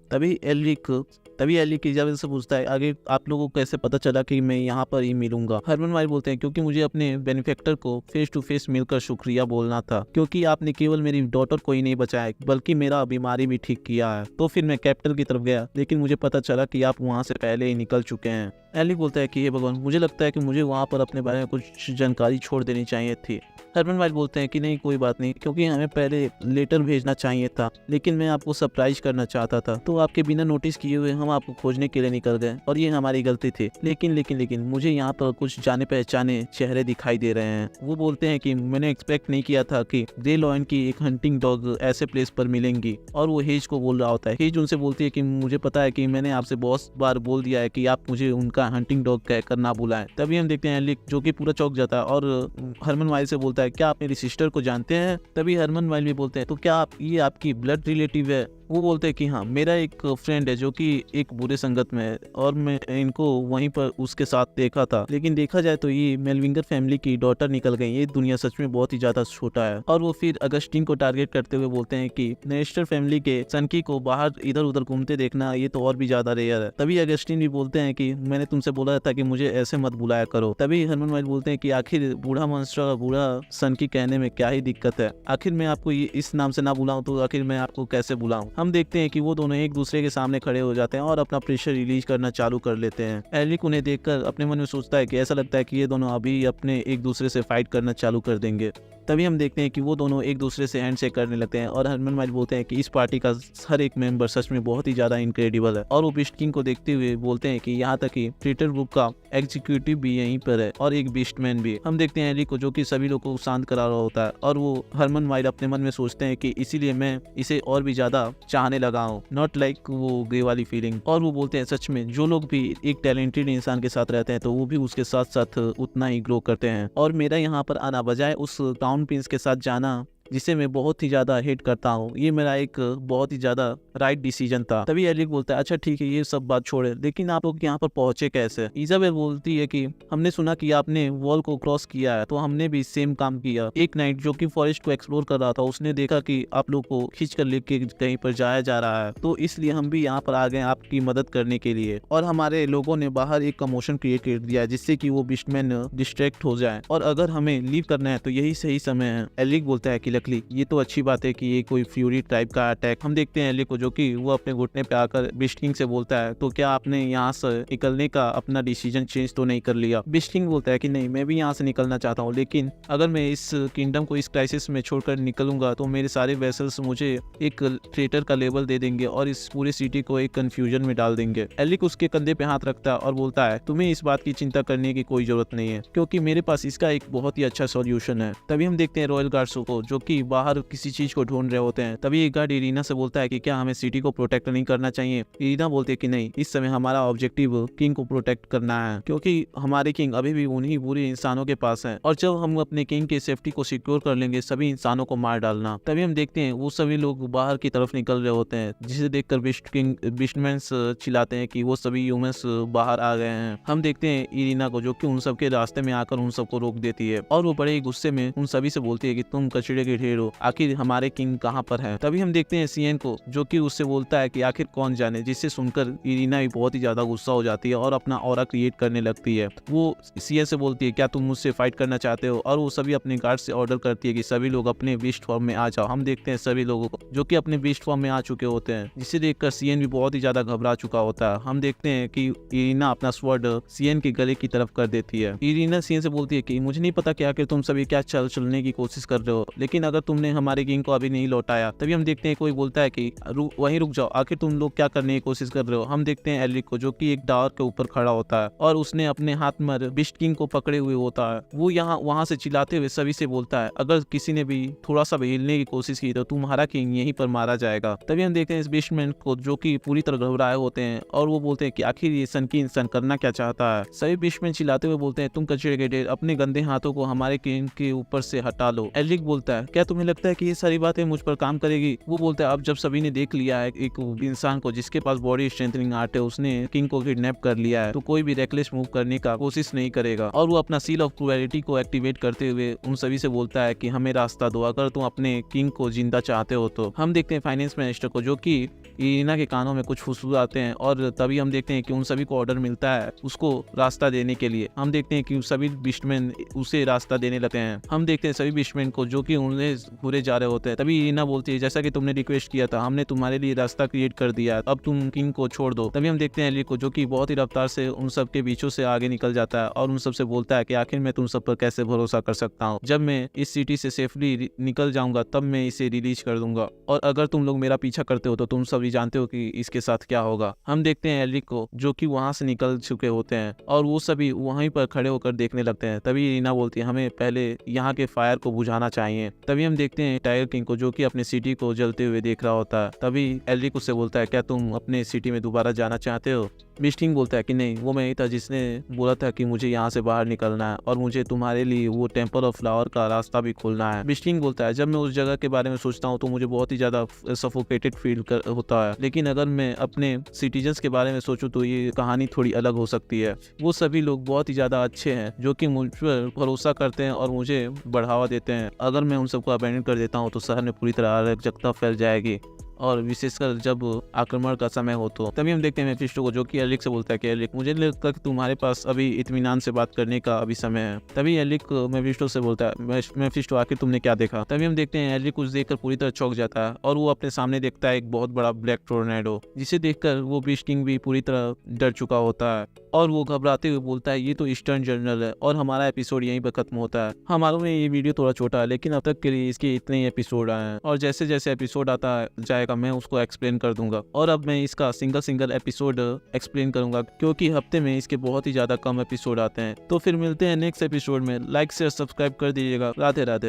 तभी एलिक इजाबेल से पूछता है, आगे आप लोगों को कैसे पता चला कि मैं यहाँ पर ही मिलूंगा? हरमन माइल बोलते हैं क्योंकि मुझे अपने बेनिफेक्टर को फेस टू फेस मिलकर शुक्रिया बोलना था, क्योंकि आपने केवल मेरी डॉटर को ही नहीं बचाया बल्कि मेरा बीमारी भी ठीक किया है। तो फिर मैं कैपिटल की तरफ गया, लेकिन मुझे पता चला कि आप वहाँ से पहले ही निकल चुके हैं। एलिक बोलता है कि हे भगवान, मुझे लगता है कि मुझे वहाँ पर अपने बारे में कुछ जानकारी छोड़ देनी चाहिए थी। हरमन वाइट बोलते हैं कि नहीं कोई बात नहीं, क्योंकि हमें पहले लेटर भेजना चाहिए था, लेकिन मैं आपको सरप्राइज करना चाहता था, तो आपके बिना नोटिस किए हुए हम आपको खोजने के लिए निकल गए और ये हमारी गलती थी। लेकिन मुझे यहाँ पर कुछ जाने पहचाने चेहरे दिखाई दे रहे हैं। वो बोलते हैं कि मैंने एक्सपेक्ट नहीं किया था कि ग्रे लॉयन की एक हंटिंग डॉग ऐसे प्लेस पर मिलेंगी। और वो हेज को बोल रहा होता है। हेज उनसे बोलती है कि मुझे पता है कि मैंने आपसे बहुत बार बोल दिया है कि आप मुझे उनका हंटिंग डॉग कहकर ना बुलाएं। तभी हम देखते हैं एलिक जो कि पूरा चौंक जाता है और हरमन वाइल से बोलता है क्या आप मेरी सिस्टर को जानते हैं? तभी हरमन वाइल भी बोलते हैं तो क्या आप ये आपकी ब्लड रिलेटिव है? वो बोलते हैं कि हाँ, मेरा एक फ्रेंड है जो कि एक बुरे संगत में है और मैं इनको वहीं पर उसके साथ देखा था। लेकिन देखा जाए तो ये मेलविंगर फैमिली की डॉटर निकल गई। ये दुनिया सच में बहुत ही ज्यादा छोटा है। और वो फिर अगस्टिन को टारगेट करते हुए बोलते हैं कि नेस्टर फैमिली के सनकी को बाहर इधर उधर घूमते देखना ये तो और भी ज्यादा रेयर है। तभी अगस्टिन भी बोलते हैं कि मैंने तुमसे बोला था कि मुझे ऐसे मत बुलाया करो। तभी हरमन वाइल बोलते हैं कि आखिर बूढ़ा मॉन्स्टर बूढ़ा सनकी कहने में क्या ही दिक्कत है? आखिर मैं आपको इस नाम से ना बुलाऊं तो आखिर मैं आपको कैसे बुलाऊं? हम देखते हैं कि वो दोनों एक दूसरे के सामने खड़े हो जाते हैं और अपना प्रेशर रिलीज करना चालू कर लेते हैं। एलिक उन्हें देखकर अपने मन में सोचता है कि ऐसा लगता है कि ये दोनों अभी अपने एक दूसरे से फाइट करना चालू कर देंगे। तभी हम देखते हैं कि वो दोनों एक दूसरे से हैंड शेक करने लगते हैं और हरमन वाइल बोलते हैं कि इस पार्टी का हर एक मेंबर सच में बहुत ही ज्यादा इनक्रेडिबल है। और वो बीस्ट किंग को देखते हुए बोलते हैं कि यहाँ तक कि ट्विटर ग्रुप का एग्जीक्यूटिव भी यहीं पर है और एक बीस्टमैन भी। हम देखते हैं एलिक को जो कि सभी लोग को शांत करा रहा होता है और वो हरमन वाइल अपने मन में सोचते हैं कि इसीलिए मैं इसे और भी ज्यादा चाहने लगा हूँ, नॉट लाइक वो गे वाली फीलिंग। और वो बोलते हैं सच में जो लोग भी एक टैलेंटेड इंसान के साथ रहते हैं तो वो भी उसके साथ साथ उतना ही ग्रो करते हैं। और मेरा यहाँ पर आना बजाय उस क्राउन प्रिंस के साथ जाना जिसे मैं बहुत ही ज्यादा हेट करता हूँ, ये मेरा एक बहुत ही ज्यादा राइट डिसीजन था। तभी एलिक बोलता है अच्छा ठीक है ये सब बात छोड़े, लेकिन आप लोग यहाँ पर पहुंचे कैसे? इजाबेल बोलती है कि हमने सुना कि आपने वॉल को क्रॉस किया है तो हमने भी सेम काम किया। एक नाइट जो कि फॉरेस्ट को एक्सप्लोर कर रहा था उसने देखा कि आप लोग को खींच कर लेके कहीं पर जाया जा रहा है, तो इसलिए हम भी यहाँ पर आ गए आपकी मदद करने के लिए। और हमारे लोगों ने बाहर एक कमोशन क्रिएट कर दिया है जिससे कि वो बिस्टमैन डिस्ट्रैक्ट हो जाए और अगर हमें लीव करना है तो यही सही समय है। एलिक बोलता है कि लकली ये तो अच्छी बात है कि ये कोई फ्यूरी टाइप का अटैक। हम देखते हैं एलिक को जो कि वो अपने घुटने पे आकर बिस्ट किंग से बोलता है तो क्या आपने यहाँ से निकलने का अपना डिसीजन चेंज तो नहीं कर लिया? बिस्ट किंग बोलता है कि नहीं, मैं भी यहाँ से निकलना चाहता हूँ, लेकिन अगर मैं इस किंगडम को इस क्राइसिस में छोड़कर निकलूंगा तो मेरे सारे वेसल्स मुझे एक ट्रेटर का लेबल दे देंगे और इस पूरे सिटी को एक कंफ्यूजन में डाल देंगे। एलिक उसके कंधे पे हाथ रखता है और बोलता है तुम्हें इस बात की चिंता करने की कोई जरूरत नहीं है, क्योंकि मेरे पास इसका एक बहुत ही अच्छा सॉल्यूशन है। तभी हम देखते हैं रॉयल गार्ड्स को जो कि बाहर किसी चीज को ढूंढ रहे होते हैं। तभी एक गार्ड इरीना से बोलता है कि क्या हमें सिटी को प्रोटेक्ट नहीं करना चाहिए? इरीना बोलते हैं कि नहीं, इस समय हमारा ऑब्जेक्टिव किंग को प्रोटेक्ट करना है, क्योंकि हमारे किंग अभी भी उन्हीं बुरे इंसानों के पास है और जब हम अपने किंग की सेफ्टी को सिक्योर कर लेंगे सभी इंसानों को मार डालना। तभी हम देखते हैं वो सभी लोग बाहर की तरफ निकल रहे होते हैं, जिसे देखकर बिस्टमैन्स चिल्लाते हैं कि वो सभी ह्यूमंस बाहर आ गए हैं। हम देखते हैं इरीना को जो कि उन सबके रास्ते में आकर उन सबको रोक देती है और वो बड़े ही गुस्से में उन सभी से बोलती है कि तुम कचड़े के ढेर हो, आखिर हमारे किंग कहाँ पर है? तभी हम देखते हैं सीएन को जो कि उससे बोलता है कि आखिर कौन जाने, जिससे सुनकर इरीना भी बहुत ही ज्यादा गुस्सा हो जाती है और अपना ऑरा क्रिएट करने लगती है। वो सीएन से बोलती है क्या तुम मुझसे फाइट करना चाहते हो? और वो सभी अपने गार्ड से ऑर्डर करती है कि सभी लोग अपने बीस्ट फॉर्म में आ जाओ। हम देखते हैं सभी लोगों को जो कि अपने बीस्ट फॉर्म में आ चुके होते हैं, जिसे देखकर सीएन भी बहुत ही ज्यादा घबरा चुका होता है। हम देखते हैं कि इरीना अपना स्वॉर्ड सीएन के गले की तरफ कर देती है। इरीना सीएन से बोलती है कि मुझे नहीं पता कि आखिर तुम सभी क्या चलने की कोशिश कर रहे हो, लेकिन अगर तुमने हमारे किंग को अभी नहीं लौटाया। तभी हम देखते हैं कोई बोलता है कि वहीं रुक जाओ, आखिर तुम लोग क्या करने की कोशिश कर रहे हो? हम देखते हैं एलिक को जो कि एक टावर के ऊपर खड़ा होता है और उसने अपने हाथ में बिस्ट किंग को पकड़े हुए होता है। वो यहाँ वहां से चिल्लाते हुए सभी से बोलता है अगर किसी ने भी थोड़ा सा भी हिलने की कोशिश की तो तुम्हारा किंग यहीं पर मारा जाएगा। तभी हम देखते हैं इस बिस्टमैन को जो कि पूरी तरह घबराए होते हैं और वो बोलते हैं कि आखिर ये सनकी इंसान करना क्या चाहता है? सभी बिस्टमैन चिल्लाते हुए बोलते हैं तुम कचरे के ढेर, अपने गंदे हाथों को हमारे किंग के ऊपर से हटा लो। एलिक बोलता है क्या तुम्हें लगता है कि ये सारी बातें मुझ पर काम करेगी? वो बोलता है अब जब सभी ने देख लिया है एक इंसान को जिसके पास बॉडी स्ट्रेंथनिंग आर्ट है, उसने किंग को किडनैप कर लिया है, तो कोई भी रेकलेस मूव करने का कोशिश नहीं करेगा। और वो अपना सील ऑफ क्रुएलिटी को एक्टिवेट करते हुए उन सभी से बोलता है कि हमें रास्ता दो, अगर तुम अपने किंग को जिंदा चाहते हो तो। हम देखते हैं फाइनेंस मिनिस्टर को जो कि इरीना के कानों में कुछ फुसफुस आते हैं और तभी हम देखते हैं कि उन सभी को ऑर्डर मिलता है उसको रास्ता देने के लिए। हम देखते हैं कि सभी बिस्टमैन उसे रास्ता देने लगते हैं। हम देखते हैं सभी बिस्टमैन को जो कि उन्हें घूरे जा रहे होते हैं। तभी इरिना बोलती है जैसा कि तुमने रिक्वेस्ट किया था, हमने तुम्हारे लिए रास्ता क्रिएट कर दिया, अब तुम किंग को छोड़ दो। तभी हम देखते हैं एल्रिक को जो कि बहुत ही रफ्तार से उन सब के बीचों से आगे निकल जाता है और उन सब से बोलता है कि आखिर मैं तुम सब पर कैसे भरोसा कर सकता हूँ। जब मैं इस सिटी से सेफली निकल जाऊंगा तब मैं इसे रिलीज कर दूंगा, और अगर तुम लोग मेरा पीछा करते हो तो तुम सभी जानते हो कि इसके साथ क्या होगा। हम देखते हैं एल्रिक को जो कि वहां से निकल चुके होते हैं और वो सभी वहीं पर खड़े होकर देखने लगते हैं। तभी इरिना बोलती है हमें पहले यहाँ के फायर को बुझाना चाहिए। तभी हम देखते हैं टाइगर किंग को जो कि अपने सिटी को जलते हुए देख रहा होता है। तभी एल्रिक उससे बोलता है क्या तुम अपने सिटी में दोबारा जाना चाहते हो? बीस्ट किंग बोलता है कि नहीं, वो मैं ही था जिसने बोला था कि मुझे यहाँ से बाहर निकलना है और मुझे तुम्हारे लिए वो टेम्पल ऑफ फ्लावर का रास्ता भी खोलना है। बीस्ट किंग बोलता है जब मैं उस जगह के बारे में सोचता हूँ तो मुझे बहुत ही ज्यादा सफोकेटेड फील होता है, लेकिन अगर मैं अपने सिटीजन्स के बारे में सोचूं तो ये कहानी थोड़ी अलग हो सकती है। वो सभी लोग बहुत ही ज्यादा अच्छे हैं जो कि मुझ पर भरोसा करते हैं और मुझे बढ़ावा देते हैं। अगर मैं उन सबको अबैंडन कर देता हूँ तो शहर में पूरी तरह अराजकता फैल जाएगी, और विशेषकर जब आक्रमण का समय हो। तो तभी हम देखते हैं मेफिस्टो को जो कि एल्रिक से बोलता है कि एल्रिक मुझे नहीं लगता कि तुम्हारे पास अभी इत्मीनान से बात करने का अभी समय है। तभी एल्रिक मेफिस्टो से बोलता है मेफिस्टो आखिर तुमने क्या देखा? तभी हम देखते हैं एल्रिक कुछ देखकर पूरी तरह चौंक जाता है और वो अपने सामने देखता है एक बहुत बड़ा ब्लैक टोर्नेडो, जिसे देखकर वो बीस्ट किंग भी पूरी तरह डर चुका होता है और वो घबराते हुए बोलता है ये तो ईस्टर्न जर्नल है और हमारा एपिसोड यहीं पर खत्म होता है। हाँ मालूम है ये वीडियो थोड़ा छोटा है, लेकिन अब तक के लिए इसके इतने ही एपिसोड आए हैं और जैसे जैसे एपिसोड आता जाएगा मैं उसको एक्सप्लेन कर दूंगा। और अब मैं इसका सिंगल एपिसोड एक्सप्लेन करूंगा क्योंकि हफ्ते में इसके बहुत ही ज्यादा कम एपिसोड आते हैं। तो फिर मिलते हैं नेक्स्ट एपिसोड में। लाइक शेयर सब्सक्राइब कर दीजिएगा। राधे राधे।